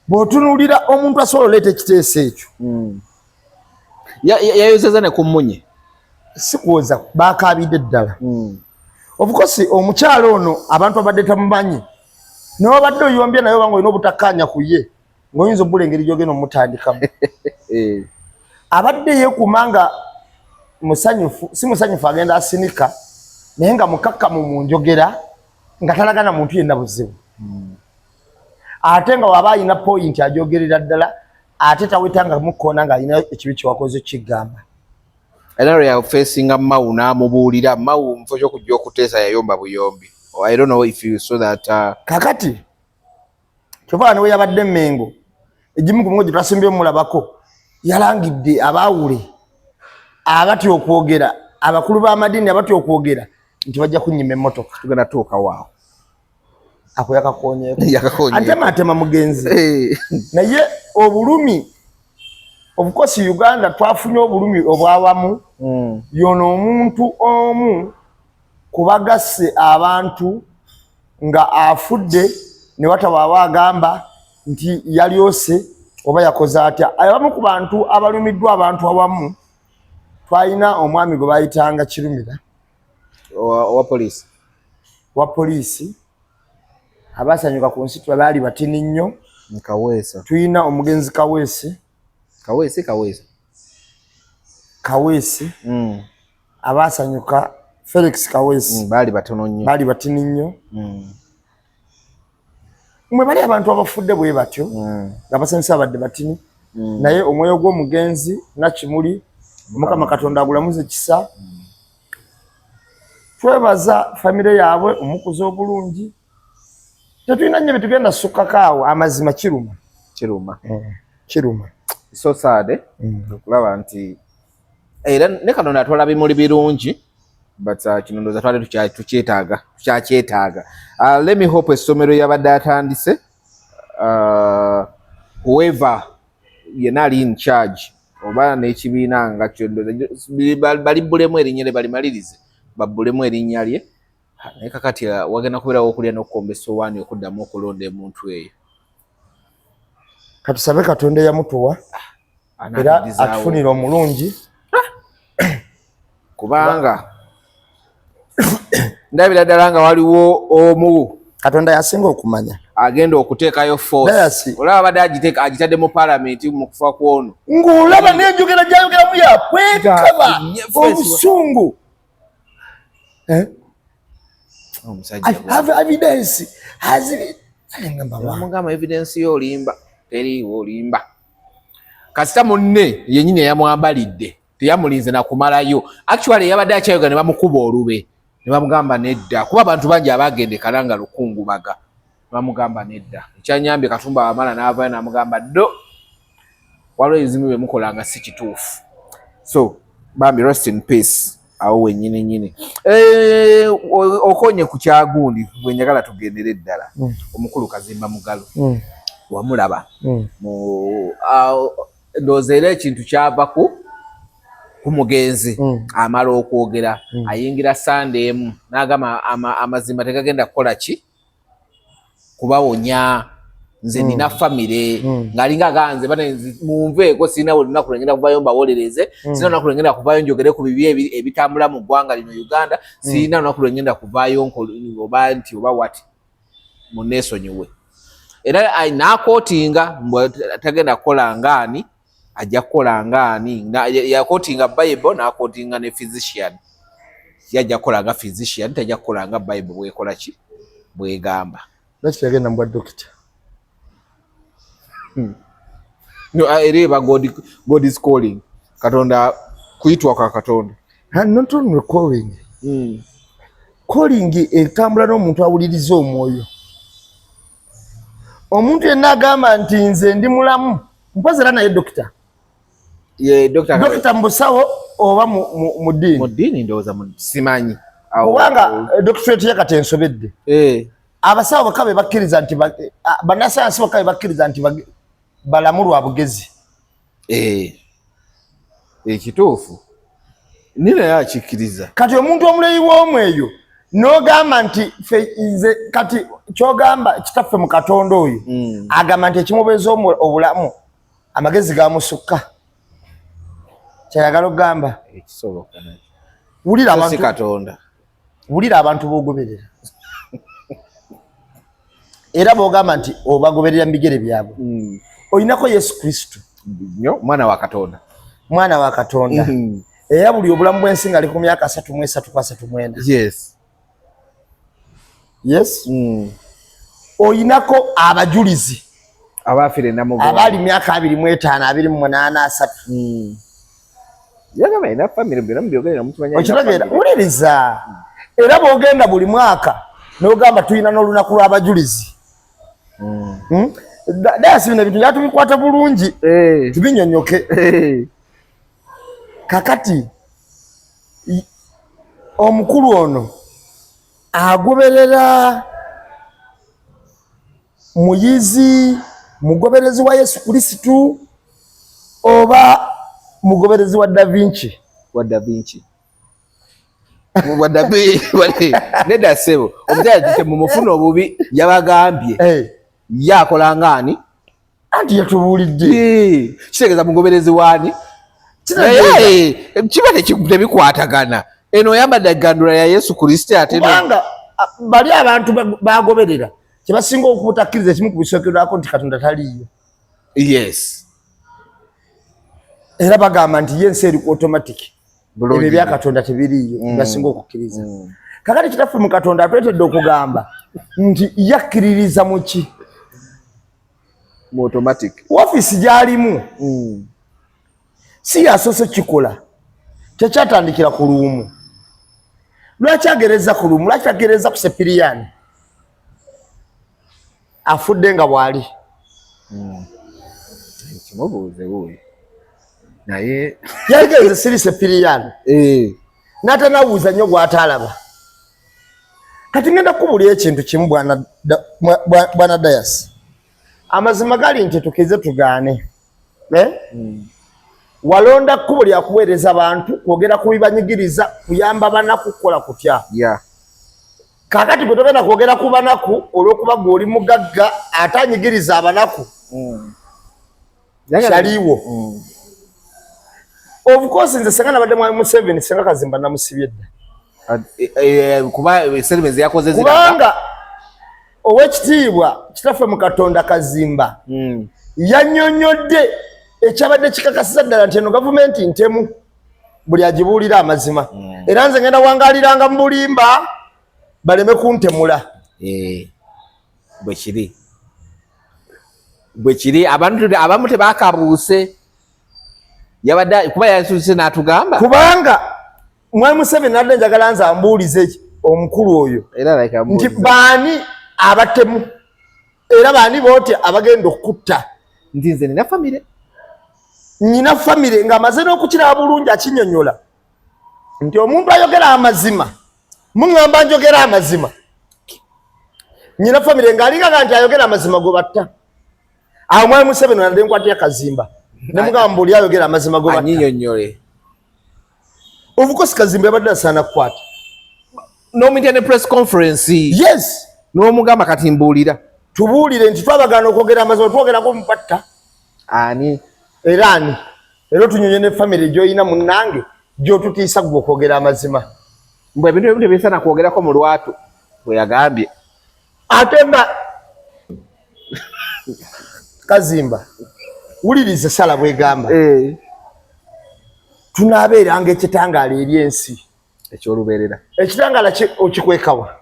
bw'otunuulira omuntu asobola oleeta ekiteeso ekyo yayozeza ne ku mmunye si kuwoza baakaabidde ddala of course omukyalo ono abantu abadde tamumanyi n'obadde oyombye naye obanga olina obutakkaanya ku ye ng'oyinza obbula engeri gy'ogenda omutandikamu abadde yeekuuma nga musanyufu si musanyufu agenda asinika naye nga mukakkamu mu njogera nga talagana muntu yenna buzibu ate nga waba alina pointi agyogerera ddala ate tawetanga mukkoona ng'alina ekibi kyewakoze kigamba era lwe yafacinga Mawu n'amubuulira Mawu mufo ky'okujja okuteesa yayomba buyombi I don't know if you saw that kakati kyova newe yabadde Mmengo egimu ku mwe gye twasimbye mulabako yalangidde abaawule abatya okwogera abakulu b'amadiini abatya okwogera nti bajja kunnyima emmotoka tugenda tuuka waawo ako yakakonyeeko antematema mugenzi naye obulumi of course Uganda twafunye obulumi obwawamu yono omuntu omu kubagasse abantu nga afudde ne watawaawa agamba nti yalyose oba yakoze atya abamu ku bantu abalumiddwa abantu awamu twalina omwami gwe bayitanga Kirumira wa polisi abasanyuka ku nsi baali batini nnyo Kaweesa tuyina omugenzi Kaweesi abasanyuka Felix Kaweesi baali batono nnyo baali batini nnyo mwe bali abantu abafudde bwe batyo abasanyusa badde batini naye omwoyo gw'omugenzi nakimuli Mukama Katonda agulamuze kisa twebaza famire yaabwe omukuzo obulungi tetulina nnyo betugenda sukkakaawo amazima kiruma so sad okulaba nti era ne Katonda atwala bimuli birungi but kino ndowooza twali tukyakyetaaga. Let me hope essomero yabadde atandise whoever yena ali in charge oba n'ekibiina nga kyo balibbulemu erinnya lye balimalirize babbulemu erinnya lye naye kakati wagenda kubeerawo okulya n'okukomba essowaani okuddamu okulonda emuntu eyo. Katusabe Katonda eyamutuwa era atufunira omulungi kubanga ndabira ddala nga waliwo omu Katonda yasinga okumanya agenda okuteekayo force olaba badde agitadde mu parliament mu kufa kw'ono ng'olaba n'enjogera gyayogeramu yakwekaba obusungu. I have evidence. Mugamba evidence y'olimba teriiwo olimba. Kasita munne yennyini eyamwambalidde teyamulinze nakumalayo. Actually yabadde akyayoga ne bamukuba olube ne bamugamba nedda kuba abantu bangi abagende Kalanga lukungubaga bamugamba nedda. Ekyanyambye Katumba Wamala n'avaayo n'amugamba ddo waliwo ebizibu bye mukolanga si kituufu. So bambi rest in peace awo wennyini. Okonye ku kyagundi bwe njagala tugendere ddala omukulu Kazimba Mugalo wamulaba ndowooza era ekintu kyava ku mugenzi amala okwogera ayingira Sunday emu n'agamba amazima tegagenda kukola ki kubawonya nze nina famire ng'alinga aganze munveeko sirina buli lunaku lwengenda kuvayo mbawolereze sirina lunaku lwengenda kuvayo njogere ku bibi ebitambula mu ggwanga lino Uganda sirina lunaku lwengenda kuvayo oba nti oba wati munneesonyiwe. Era n'akootinga tagenda kukola ngaani ajja kukola ngaani yakootinga Bible n'akootinga ne physician yajja kukola nga physician tajja kukola nga Bible bwekola ki bwegamba. Lwaki yagenda mu bwa doctor? No, ereba God is calling. Katonda kuitwa kwa Katonda. Not only calling. Calling etambula n'omuntu awuliriza omwoyo. Omuntu yenna agamba nti nze ndi mulamu mpozera naye doctor. Ye doctor Mbusawo oba mu ddiini. Mu ddiini ndowooza simanyi. Kubanga doctorate yakati ensobedde. Abasawo bakabe bakkiriza nti bannasayansi bakabe bakkiriza nti balamu lwa bugezi. Ekituufu nina yakikkiriza. Kati omuntu omuleyi w'omweyo n'ogamba nti nze kati ky'ogamba kitaffe mu Katonda oyo agamba nti ekimubeeza obulamu amagezi gamusukka kyayagala okugamba ekisoboka wulira abantu b'ogoberera era b'ogamba nti obagoberera mu bigere byabwe olinako Yesu Kristo mwana wa Katonda era buli obulamu bw'ensi nga ali ku myaka 33-39. Yes. Olinako abajulizi abaafire namugongo abali myaka 25-28 yagamba ina family bwe nambyogera mutumanya okiragera uliriza era bwogenda buli mwaka n'ogamba tulina n'olunaku lw'abajulizi dasi bino bintu byatubikwata bulungi tubinyonyoke kakati omukulu ono agoberera muyizi mugoberezi wa Yesu Kristo oba mugoberezi wa Da Vinci neda sebo omujaji mu mufuno obubi yabagambye yakola ngani anti yatubulidde kitegeeza mugoberezi wani kiba tebikwatagana eno yambadde gandula ya Yesu Kristo ate kubanga bali abantu bagoberera kibasinga okubutakkiriza ekimu ku bisookerwako nti Katonda taliyo. Yes. Era bagamba nti yensi eri automatic ebyo bya Katonda tebiriyo basinga okukkiriza. Kakati kitaffe mu Katonda atwetedde okugamba nti yakkiririza mu ki mu automatic office gyalimu si yasoose kikola tekyatandikira ku luumu. Lwaki agereza ku luumu? Lwaki agereza ku Sepiriyani afudde nga bwali? kimubuuze wuuyo naye yagenze siri Sepiriyani n'atanawuuza nnyo gw'atalaba. Kati ngenda kukubulira ekintu kimu bwana Dayasi. Amazima gali nti tukize tugaane. Walonda kkubo lya kuweereza abantu, kwogera ku bibanyigiriza, kuyamba banaku kukola kutya. Kaakati bwe togenda kwogera ku banaku olw'okuba gw'oli mugagga ate anyigiriza abanaku kyaliwo. Of course nze senga nabadde mwami Museveni senga Kazimba namusibye dda. Kuba Seremezi yakoze kubanga owekitiibwa kitaffe mu Katonda Kazimba yannyonnyodde ekyabadde kikakasiza ddala nti eno gavumenti ntemu buli agibuulira amazima. Era nze ngenda wangaaliranga mu bulimba baleme kuntemula. Bwe kiri abantu abamu tebakabuuse yabadde kuba yasuse n'atugamba kubanga mwami Museveni nadde njagala nze ambuulize omukulu oyo nti baani abatemu era baani booti abagenda okutta. Nti nze nina famire ng'amaze n'okukiraba bulungi akinnyonnyola nti omuntu ayogera amazima muŋŋamba njogera amazima. Nina famire ng'alingaga nti ayogera amazima go batta. Awo mwami Museveni nadde nkwatira Kazimba ne mugamba buli ayogera amazima go batta. Annyinnyonnyole. Of course Kazimba yabadde asaana kukwata. N'omuntya ne press conference. Yes. N'omugamba kati mbuulira. Tubuulire nti twabagana okwogera amazima twogerako mupatta. Ani? Era ani? Era tunyonye ne famire gy'olina munnange gy'otutiisa gwe okwogera amazima. Mbwe ebintu ebimu tebisaana kwogerako mu lwatu bwe yagambye. Ate nga Kazimba wuliriza sala bwegamba tunaabeeranga ekitangaala eri ensi ekyolubeerera. Ekitangaala okikwekawa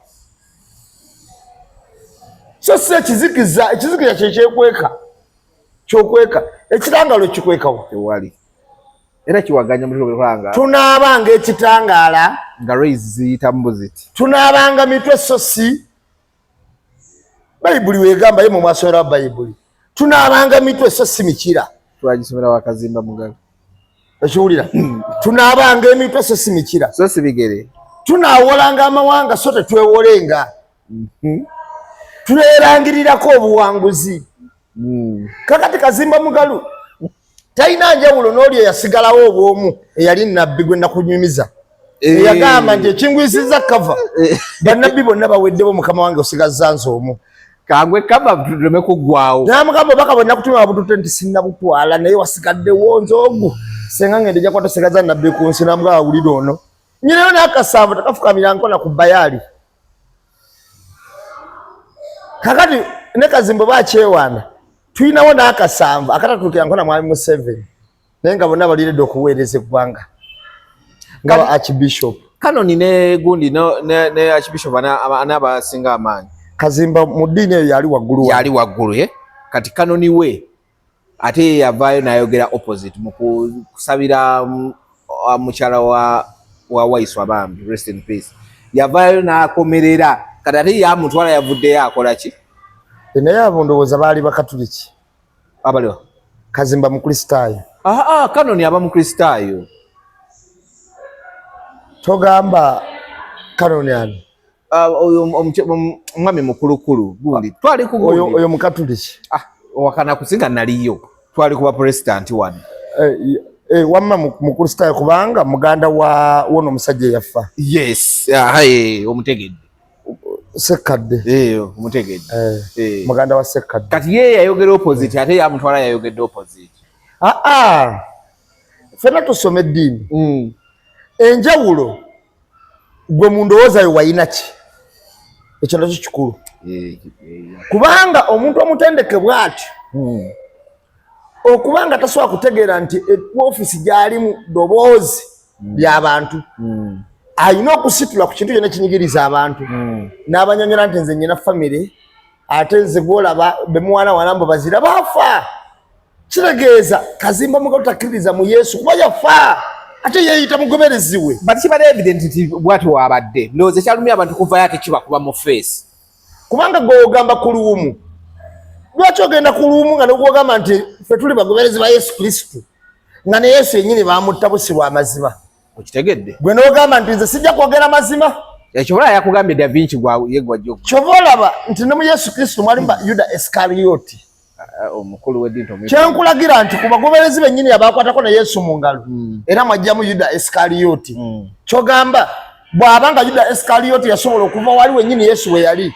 so si ekizikiza kyokweka ekitangaala okikwekawa tewali era kiwaganya mu lwanga. Tunaabanga ekitangaala nga raise ziyita mbuziti. Tunaabanga mitwe so si Bayibuli wegamba ye mu masomero wa Bayibuli. Tunaabanga mitwe so si mikira. Twagisomera wa Kazimba Mugabe. Ekiwulira. Tunaabanga emitwe so si mikira. So si bigere. Tunaawolanga amawanga so tetwewolenga. Tuleerangirirako obuwanguzi. Kakati Kazimba Mugalu talina njawulo n'oli eyasigalawo obwomu eyali nnabbi gwe nakunyumiza. Eyagamba nti ekingwisiza kava bannabbi bonna baweddebo mukama wange osigazza nze omu. Kangwe kaba tuleme kuggwawo. Namugamba baka bonna kutuma bututte nti sinnabutwala naye wasigaddewo nze ogu senga ngende nja kwatosigaza nnabbi ku nsi namugamba awulira ono. Nyinayo n'akasanvu takafukamira nkona ku bayaali. Kakati ne Kazimba bakyewaana tuyinawo n'akasanvu akatatuukira nkona mwami Museveni naye nga bonna baliredde okuweereza eggwanga nga Archbishop. Kanoni ne gundi ne Archbishop anaabasinga amaanyi. Kazimba mu ddiini eyo yali waggulu kati Kanoni we ate yavaayo n'ayogera opposite mu kusabira mukyala wa Waiswa Bambi rest in peace. Yavaayo n'akomerera kati ate yamutwala yavuddeyo akola ki? Naye abo ndowooza baali bakatuliki. Abaliwa? Kazimba mukristaayo. Kanoni aba mukristaayo. Togamba Kanoni ani? Omwami mukulukulu gundi twali ku oyo mukatuliki. Wakana kusinga naliyo twali kuba president wano. Wamma mukristaayo kubanga muganda wa wono omusajja yafa. Yes, omutegedde. Sekadde. Omutegedde. Muganda wa Sekadde. Kati ye yayogera opposite ate yamutwala yayogedde opposite. Fena tusome eddiini. Enjawulo gwe mu ndowooza yo wayina ki? Ekyo nakyo kikulu. Kubanga omuntu omutendeke bw'atyo okubanga tasobola kutegeera nti ofiisi gy'alimu ddoboozi ly'abantu alina okusitula ku kintu kyonna kinyigiriza abantu n'abanyonyola nti nze nnyina famire ate nze gwolaba bemwana wanambo bazira bafa kitegeeza Kazimba Mugalu takkiriza mu Yesu kuba yafa ate yeeyita mugoberezi we but kibadde evident nti bwati wabadde ndowooza ekyalumya abantu kuvayo ate kibakuba mu face kubanga gwogamba ku luwumu lwaki ogenda ku luwumu nga nogwogamba nti ffe tuli bagoberezi ba Yesu Kristo nga ne Yesu yennyini bamutta busirwa amazima okitegedde gwe n'ogamba nti nze sijja kwogera mazima ekyobola yakugambye Da Vinci gwajjo kyova olaba nti ne mu Yesu Kristo mwalimu Yuda Iskariyoti omukulu w'eddiini kyenkulagira nti ku bagoberezi bennyini abakwatako ne Yesu mu ngalo era mwajjamu Yuda Iskariyoti kyogamba bw'abanga Yuda Iskariyoti yasobola okuva wali wennyini Yesu we yali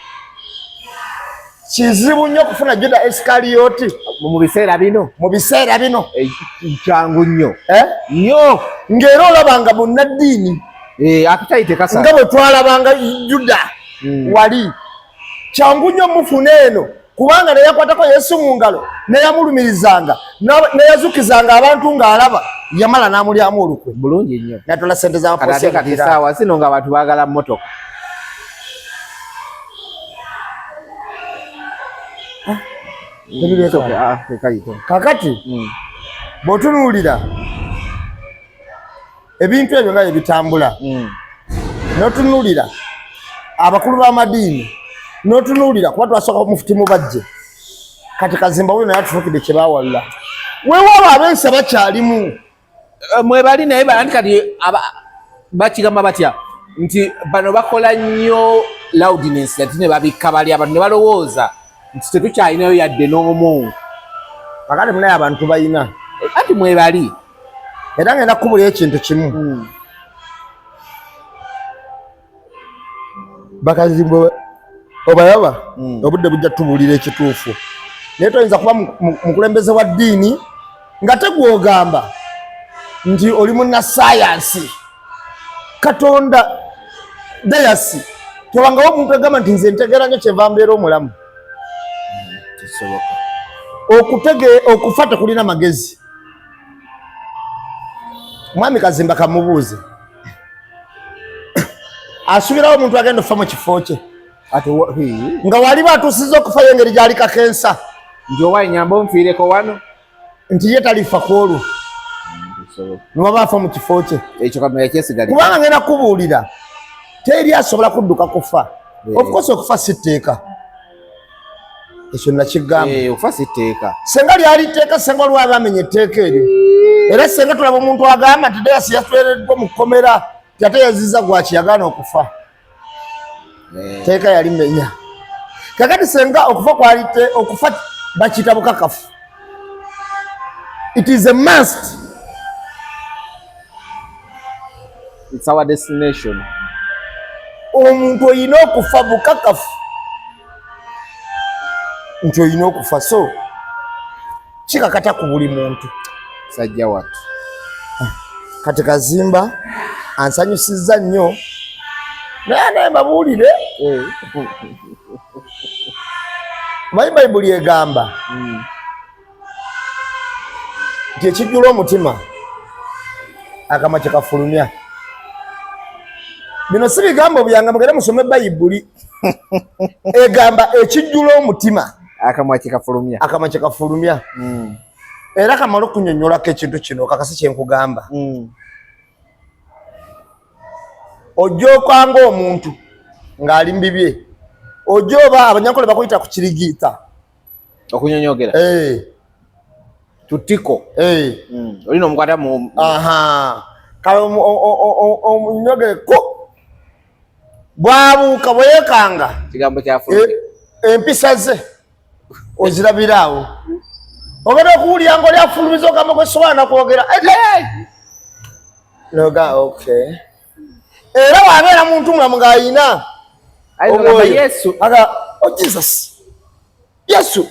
kizibu nnyo okufuna Yuda Iskariyoti mu biseera bino kyangu nnyo nnyo ng'era olabanga munnaddiini akitaite kasa nga bwe twalabanga Yuda wali kyangu nnyo mufuna eno kubanga ne yakwatako Yesu mu ngalo ne yamulumirizanga ne yazukizanga abantu ng'alaba yamala n'amulyamu olukwe bulungi nnyo natola ssente z'amaposi kati saawa sino nga abantu baagala mmotoka kakati bw'otunuulira ebintu ebyo nga ebitambula n'otunuulira abakulu b'amadiini n'otunuulira kuba twasooka mufuti mubajje kati Kazimba we naye atufukidde kye baawalula weewaba abensa bakyalimu mwebali naye banti kati bakigamba batya nti bano bakola nnyo loudness ati ne babikka bali abantu ne balowooza nti tetukyalinayo yadde n'omu kakati munaye abantu bayina ati mwebali era ngenda kukubulira ekintu kimu Bakazimba obayaba obudde bujja tubuulira ekituufu naye toyinza kuba mukulembeze wa ddiini nga tegwogamba nti oli munnasayansi Katonda dayasi tobangawo omuntu agamba nti nze ntegeera nnyo kyenva mbeera omulamu okufa tekulina magezi mwami Kazimba kamubuuze asubirawo omuntu agenda okufa mu kifo kye nga waliba atuusizza okufa y'engeri gy'ali kakensa nti owaye nyamba onfiireko wano nti ye talifa kwolwo niwaba afa mu kifo kye ekyo kamera kyesigali kubanga ngenda kubuulira teri asobola kudduka kufa of course okufa si tteeka ekyo nakigamba okufa si tteeka senga lyali tteeka senga waliwo abamenya etteeka eryo era senga tulaba omuntu agamba nti Dayasi yatwereddwa mu kkomera ate yaziza gwaki yagaana okufa teeka yali menya kakati senga okufa bakiyita bukakafu it is a must it's our destination omuntu oyina okufa bukakafu nti oyina okufa so kikakata ku buli muntu sajja watu kati Kazimba ansanyusizza nnyo naye babuulire Bayibuli egamba nti ekijjula omutima akamwa kye kafulumya bino si bigambo byange mugende musome Bayibuli egamba ekijjula omutima akamwa kye kafulumya era kamala okunnyonnyolako ekintu kino kakasi kyenkugamba ojja okwanga omuntu ng'ali mu bibye ojja oba abanyankole bakuyita ku kirigiita okunyonyogera tutiko olina omukwata mu kale omunyogereko bwabuuka bweyekanga kigambo kyafulumya empisa ze ozirabira awo ogenda okuwulira nga oli afulumiza ogamba gwesobola kwogera noga okay era wabeera muntu mulamu ng'ayina Yesu Jesus Yesu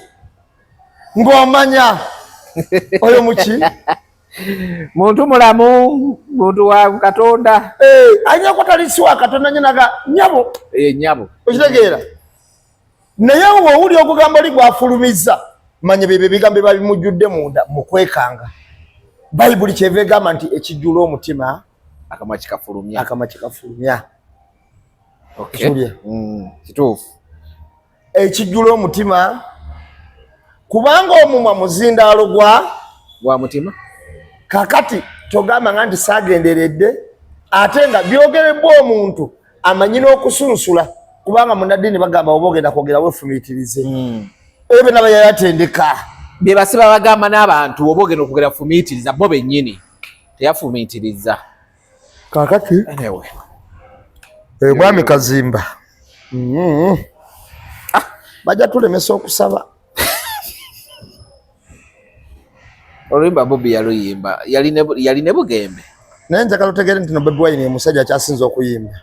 ng'omanya oyo muki muntu mulamu muntu wa Katonda alina okutalisi wa Katonda nyenaga nyabo nyabo okitegeera naye woowuli okugamba oli gwafulumiza manye bye bigambo biba bimujjudde munda mu kwekanga Bayibuli kyeva egamba nti ekijjula omutima akamwa kikafulumya okay kituufu ekijjulo omutima kubanga omumwa muzindaalo gwa mutima kakati togamba nga nti saagenderedde ate nga byogerebwa omuntu amanyi n'okusunsula kubanga munnaddiini bagamba oba ogenda kwogera weefumiitirize ebyo naba yayatendeka bye basiba bagamba n'abantu oba ogenda okwogera fumiitiriza bo bennyini teyafumiitiriza kakati anyway mwami Kazimba bajja tulemesa okusaba oluyimba Bobi yaluyimba yali ne bugembe naye njagala otegere nti no Bobi Wine omusajja akyasinza okuyimba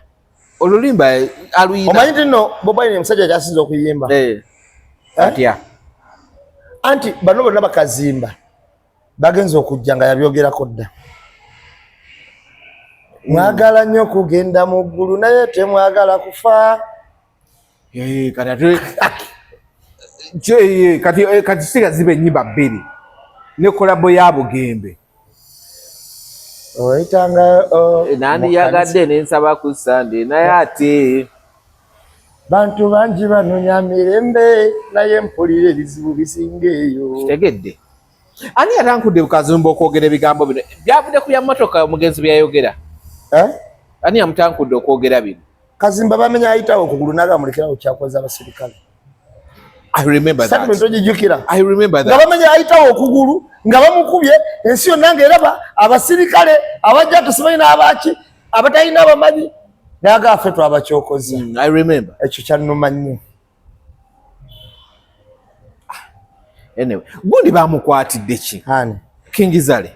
oluyimba aluyina omanyi nti no Bobi Wine omusajja akyasinza okuyimba atya anti bano bonna bakazimba bagenza okujja nga yabyogerako dda mwagala nnyo kugenda mu ggulu naye temwagala kufa kati sigaziba ennyimba bbiri ne kolabo ya bugembe oyitanga nandiyagadde nensaba ku Sande naye ate bantu bangi banoonya mirembe naye mpulira ebizibu bisinga eyo kitegedde ani yatankudde Kazimba okwogera ebigambo bino byavudde ku bya mmotoka omugenzi byayogera ani yamutankudde okwogera bino Kazimba bamenya ayitawo okugulu nagamulekerawo kyakoze abasirikale I remember that. I remember that. Nga bamenya ayitawo okugulu nga bamukubye ensi yonna ng'eraba abasirikale abajja tusimanyi n'abaki abatalina abamanyi naga ffe twabakyokoza. I remember. Ekyo kyannuma nnyo. Anyway, gundi bamukwatidde ki? Hani? King Zale.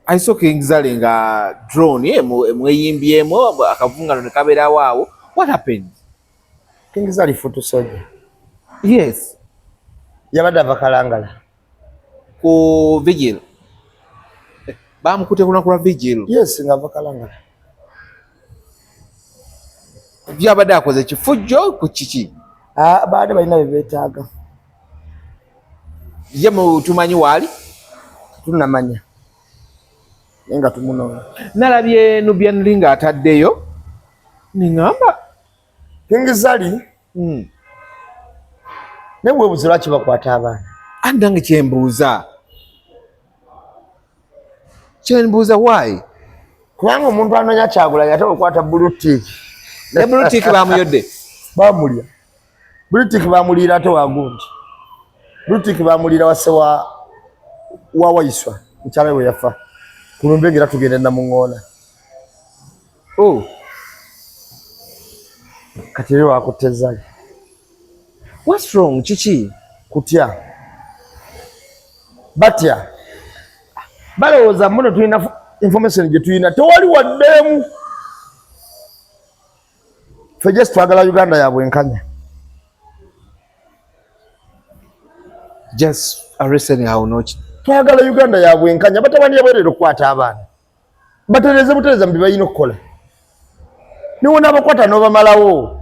I saw King Zale nga drone mweyimbyemu akavungano ne kabeerawo awo. What happened? King Zale photo soldier. Yes. Yabadde ava Kalangala. Ku vigil. Bamukute kuna vigil. Yes, nga ava Kalangala. Byabadde akoze kifujjo ku kiki? Baade balina bye beetaaga. Ye tumanyi waali? Tunamanya. Nga tumunoonya. Nalabye Nubian Linga ataddeyo. Ningamba. King Zale. Ne weebuuza lwaki bakwata abaana. Andange kyembuuza. Kyembuuza why? Kubanga omuntu anoonya Kyagulanyi ate okwata Bluetick. Ne Bluetick bamuyodde. Bamulya. Bluetick bamuliira ate wagundi. Bluetick bamuliira wase wa Waiswa. Mukyala we yafa. Kulumbengera tugende Namuŋŋoona. Oh. Kati lero akutte Zale. What's wrong, Chichi? Kutya. Batya. Balowooza muno tulina information gye tulina tewali waddemu. Ffe just twagala Uganda ya bwenkanya. Just arresting how much? Twagala Uganda ya bwenkanya batabani yabwerera okukwata abaana. Batereze butereza mbi bayina okukola. Niwo n'abakwata n'obamalawo.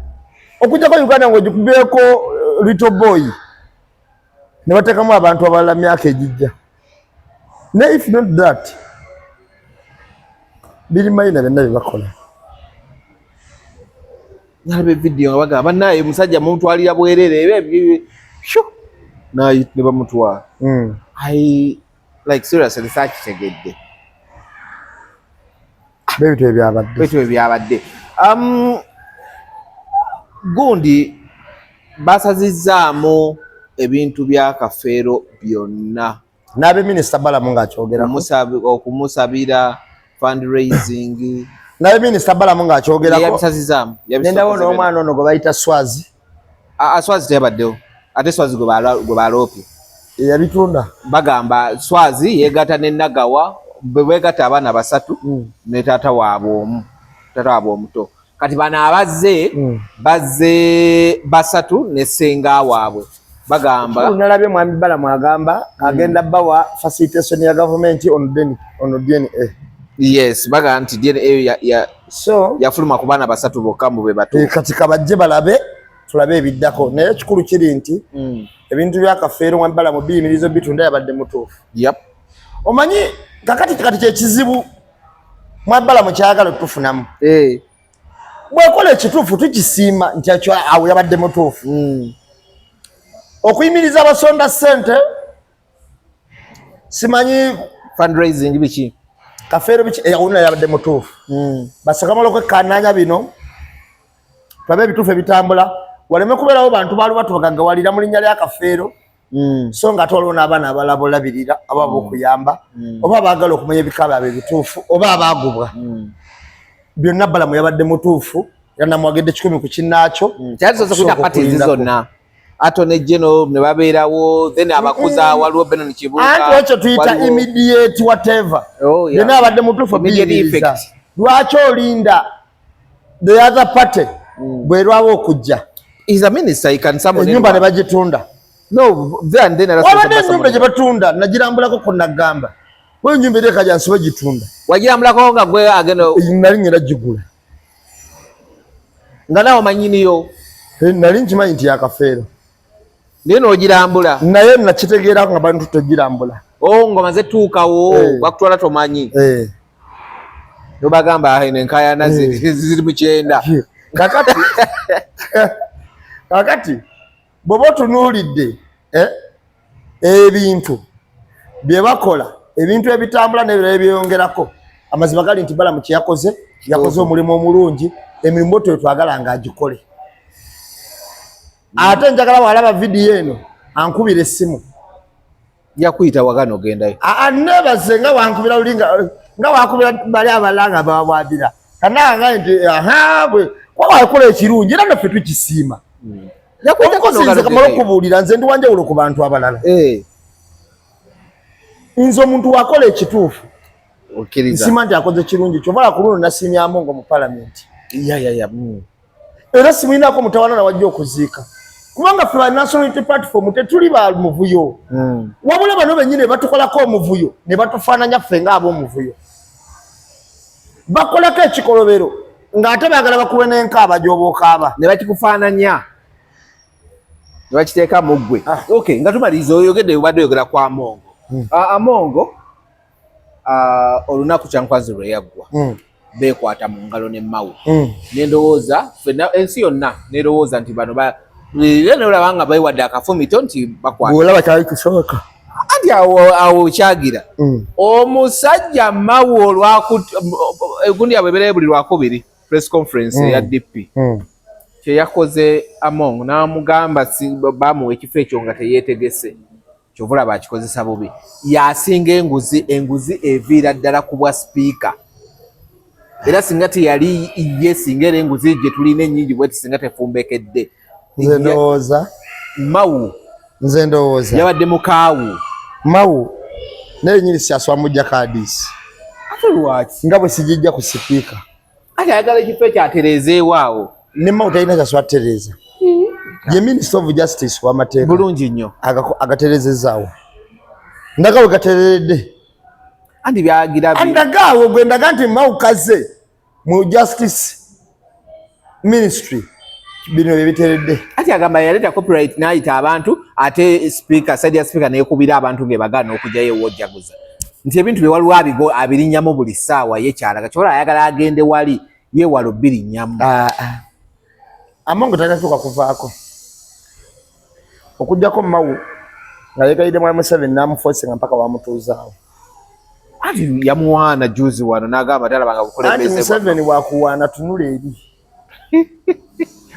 Okujja ko Uganda ng'ogikubyeko little boy. Ne bateekamu abantu abalala myaka egijja. Ne if not that. Biri mayina byonna bye bakola. Nalabe video nga bagamba naye musajja mumutwalira bwerere naye ne bamutwala. I like seriously research tegedde. Bebito ebyabadde. Bebito ebyabadde. Gundi basazizaamu ebintu bya Kafeero byonna. N'abe Minisita Balamu ng'akyogerako. Okumusabira fundraising. N'abe Minisita Balamu ng'akyogerako. Yabisazizaamu. Nendawo n'omwana ono gwe bayita Swazi. Swazi teyabaddewo. Ate Swazi gwe baloopye. Yabitunda. Bagamba Swazi yeegatta ne Nagawa beegatta abaana basatu ne taata waabwe omu. Taata waabwe omuto. Kati bano abazze bazze basatu ne ssenga waabwe. Bagamba nalabye mwami Balamu agamba agenda bawa facilitation ya government on DNA. Yes, baga nti DNA so yafuluma ku baana basatu bokka mu be bato. Kati kabajje balabe tulabe ebiddako naye kikulu kiri nti ebintu bya Kafeero mwami Balamu biyimirizo bitunda yabadde mutuufu. Yep. Omanyi kati kyekizibu mwami Balamu kyayagala tufunamu. Bwekola ekituufu tukisiima nti awo yabadde mutuufu. okuyimiriza abasonda ssente simanyi fundraising biki kafeero biki eyawulira yabadde mutuufu basakamala okwekkaananya bino tulabe ebituufu ebitambula waleme kubeerawo bantu baali batubagaggawalira mu linnya lya kafeero so nga ate waliwo n'abaana abalala bolabirira aba b'okuyamba oba baagala okumanya ebika byabwe ebituufu oba abaagubwa byonna balamu yabadde mutuufu era namwagedde 10 ku kinnaakyo kyalisoose kuita parties zonna Attorney General ne babeerawo then abakuza waliwo Benon Kibuga anti ekyo tuyita immediate whatever byonna abadde mutuufu biyiriza lwaki olinda the other party bwerwawo okujja is a minister he can summon enyumba ne bagitunda no then wabadde enyumba gye batunda nagirambulako ko nagamba we enyumba eri ekajja nsibe gitunda wagirambulako nga gwe agenda nali ngenda gigula nga nawe manyiniyo nali nkimanyi nti yakafeero naye n'ogirambula naye nakitegeerako nga bantu togirambula nga maze tuukawo bakutwala tomanyi nobagamba enkayana ziri mu kyenda kakati bw'oba otunuulidde ebintu bye bakola ebintu ebitambula n'ebirala ebyeyongerako amazima gali nti balamu kye yakoze omulimu omulungi emirimu oto twagala nga agikole ate njagala walaba vidiyo eno ankubira essimu yakuyita wagana ogendayo nebaze nga wankubira lulinga nga wakubira bali abalanga babwabira kananga nti bwe kwawakola ekirungi era naffe tukisiima yakwitakosinze kamala okubuulira nze ndi wanjawulo ku bantu abalala nze omuntu wakola ekituufu nsima nti akoze kirungi kyovala ku luno nasiimyamu ngo mu palamenti era simulinako mutawana nawajja okuziika kubanga ffe ba National Unity Platform tetuli ba muvuyo wabula bano bennyini batukolako omuvuyo ne batufaananya ffe ng'ab'omuvuyo bakolako ekikolobero ng'ate baagala bakube n'enkaaba gy'obookaaba ne bakikufaananya ne bakiteeka mu ggwe okay nga tumaliriza oyogedde obadde oyogera ku Amongo Amongo olunaku Kyankwazi lwe yaggwa beekwata mu ngalo ne Mawu nendowooza ffenna ensi yonna nerowooza nti bano olaba nga beewadde akafumito nti bakwataolaba kyali kisoboka anti awo kyagira omusajja Mawu egundi yabwe ebeerayo buli lwakubiri press conference eya DP kye yakoze Amongo n'amugamba bamuwa ekifo ekyo nga teyeetegese kyovula bakikozesa bubi yasinga enguzi eviira ddala ku bwa sipiika era singa teyali ye singa era enguzi gye tulina ennyingi bweti singa tefumbekedde nze ndowooza yabadde mukaawu Mawu naye nyiri siaswa mujja kadisi ate lwaki nga bwe sigijja ku sipiika ate ayagala ekifo ekyatereezeewaawo ne Mawu talina kyaswa tereza ye Minister of Justice w'amateeka bulungi nnyo agaterezezaawo ndaga we gatereredde andi byagira andagaawo gwe ndaga nti Mawu kaze mu Justice Ministry bino bibiteredde ati agamba yaleta copyright n'ayita abantu ate speaker side ya speaker neekubira abantu ng'ebagaana okujjayo ewojjaguza nti ebintu bye waliwo abirinnyamu buli ssaawa ye kyalaga kyobola ayagala agende wali yeewala obbirinnyamu Amongo tagatuuka kuvaako okujjako Mawu nga yeegayidde mwami Museveni n'amufoose nga mpaka wamutuuzaawo ati yamuwaana juzi wano n'agamba talabanga bukulembeze anti Museveni bwakuwaana tunula eri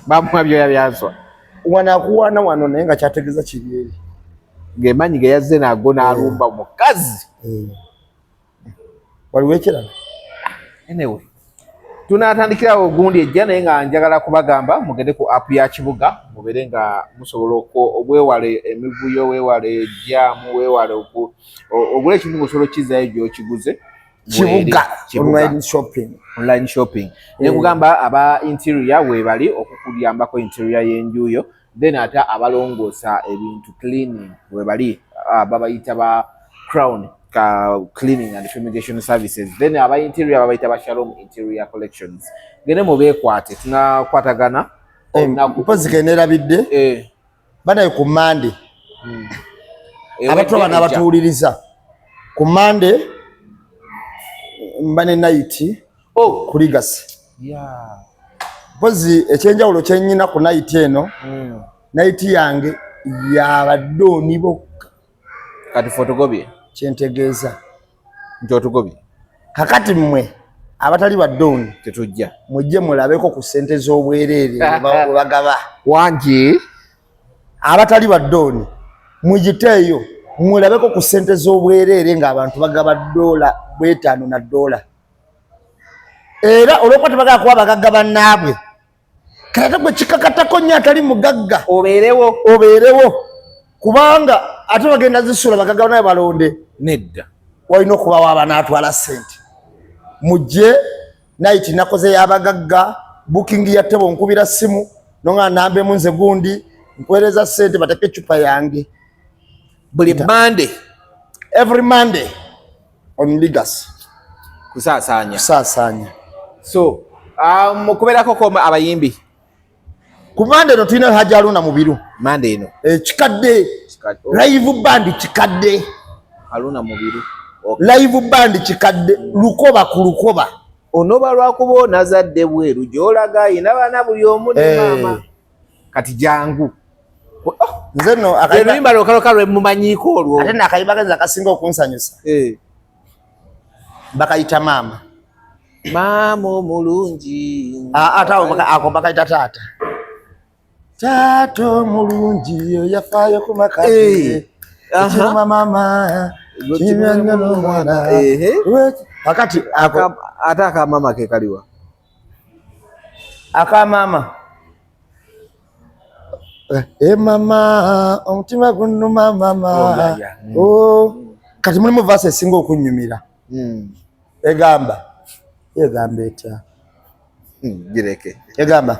bamuwa byoya byanswa wano akuwaana wano naye nga kyategeeza kiri eri ng'emanyi ge yazze naago n'alumba omukazi waliwo ekirala anyway tunaatandikirawo ogundi ejja naye nga njagala kubagamba mugende ku app ya Kibuga mubeere nga musobola obwewale emivuyo weewale ejjaamu weewale ogula ekintu ng'osobola okkizzaayo gy'okiguze Kibuga online shopping naye kugamba aba interior weebali okukuyambako interior y'enjuyo then ate abalongoosa ebintu cleaning weebali babayita ba Crown cleaning and fumigation services then aba interior babayita ba Shalom interior collections gene mubeekwate tunakwatagana mpozi kenerabidde banaye ku Monday abantu bana abatuwuliriza ku Monday mbane night kuli gasi mpozi ekyenjawulo kyennyina ku night eno night yange ya badoni bokka. Kati fotogobye Kyentegeeza njotugobye kakati mmwe abatali badoni tetujja mujje mulabeko ku ssente z'obwereere bagaba wangi abatali badoni mujiteeyo mulabeko ku ssente z'obwereere ng'abantu bagaba $5 na $. Era olwokuba tebagala kuba bagagga bannaabwe kata gwe kikakatako nnyo atali mugagga obeerewo kubanga ate bagenda zisula bagagga naye balonde nedda walina okubawo abanaatwala ssente mujje naiti nakoze y'abagagga booking ya tebo nkubira simu nonga nambemu nze gundi nkwereza ssente bateke ecupa yange buli Monday every Monday on Legacy kusaasanya so mukubeerako ko abayimbi ku Monday no tulina Hajji Haruna Mubiru Monday eno kikadde live band kikadde Haruna Mubiru live band kikadde lukoba ku lukoba onoba lwakuba nazadde bweru gyolaga ina baana buli omu ne maama kati jangu nze no akayimba lokalokalwe mumanyiiko olwo ate nakayimba kaza kasinga okunsanyusa bakayita maama omulungi ako bakayita taata taata omulungi yo yafaayo ku makazi ekiruma maama kimyanyo n'omwana akati ate akamama ke kaliwa akamama mama omutima gunnuma mama kati mulimu vasi esinga okunyumira egamba etya gireke egamba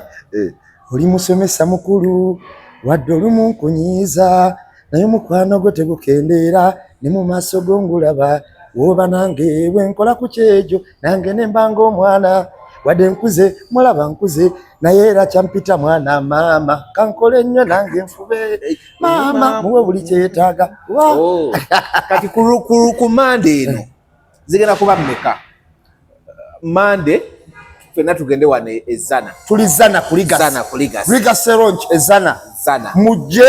oli musomesa mukulu wadde olumu nkunyiiza naye mukwano gwe tegukendeera ne mu maaso gongulaba woba nange bwenkola ku kyejo nange nembanga omwana wadde nkuze mulaba nkuze naye era kyampita mwana maama kankole nnyo nange nfube maama muwe buli kyetaaga kati ku Monday eno zigenda kuba mmeka Monday fena tugende wane ezana tuli zana ku Legacy launch ezana mujje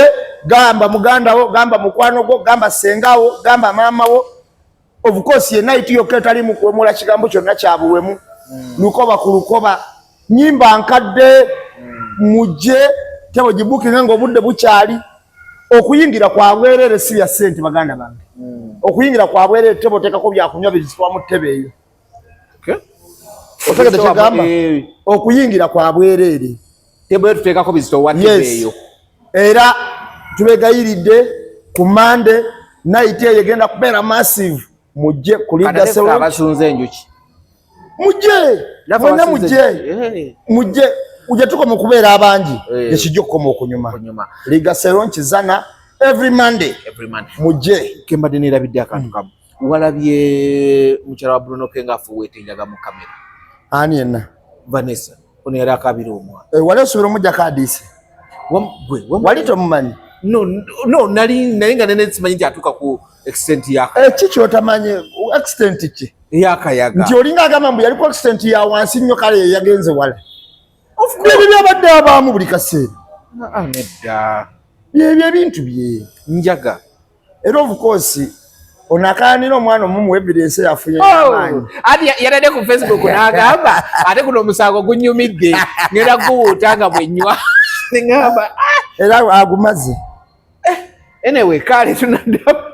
gamba muganda wo gamba mukwano gwo gamba sengawo gamba maama wo of course ye night yo ketali mu kwemula kigambo kyonna kyabuwemu lukoba ku lukoba nyimba nkadde mujje tebo jibukinga ngo budde bukyali okuyingira kwa bwerere si ya sente baganda bange okuyingira kwa bwerere tebo tekako byakunywa bizitwa mu tebe eyo otegede kigamba okuyingira kwa bwerere tebo tutekako bizitwa tebe eyo era tubegayiridde ku Monday night yegenda kubeera massive mujje ku Legacy abasunze enjuki mujje uje tukoma kubeera abangi ekijjo kukoma okunyuma Legacy launch zana every Monday mujje kembadde neerabidde akantu kamu walabye mukyala wa Bruno Kenga afuweetenjaga mu kamera ani yenna Vanessa ono yali akabira omwana wali osubira omujja kadisi wali tomumanyi no nali nga nene simanyi nti atuuka ku extent ki kyotamanyi extent ki eyakayaga nti olinga agamba mbu yali ku extent ya wansi nnyo kale yagenze wala ebyo byabadde abaamu buli kaseera nedda byebyo ebintu bye njaga era of course onakaanira omwana omumu evidence yafunye amaanyi ati yatadde ku Facebook n'agamba ate kuno omusango gunyumidde ngenda guwuutanga bwennywa ngamba era agumaze anyway kale tunaddamu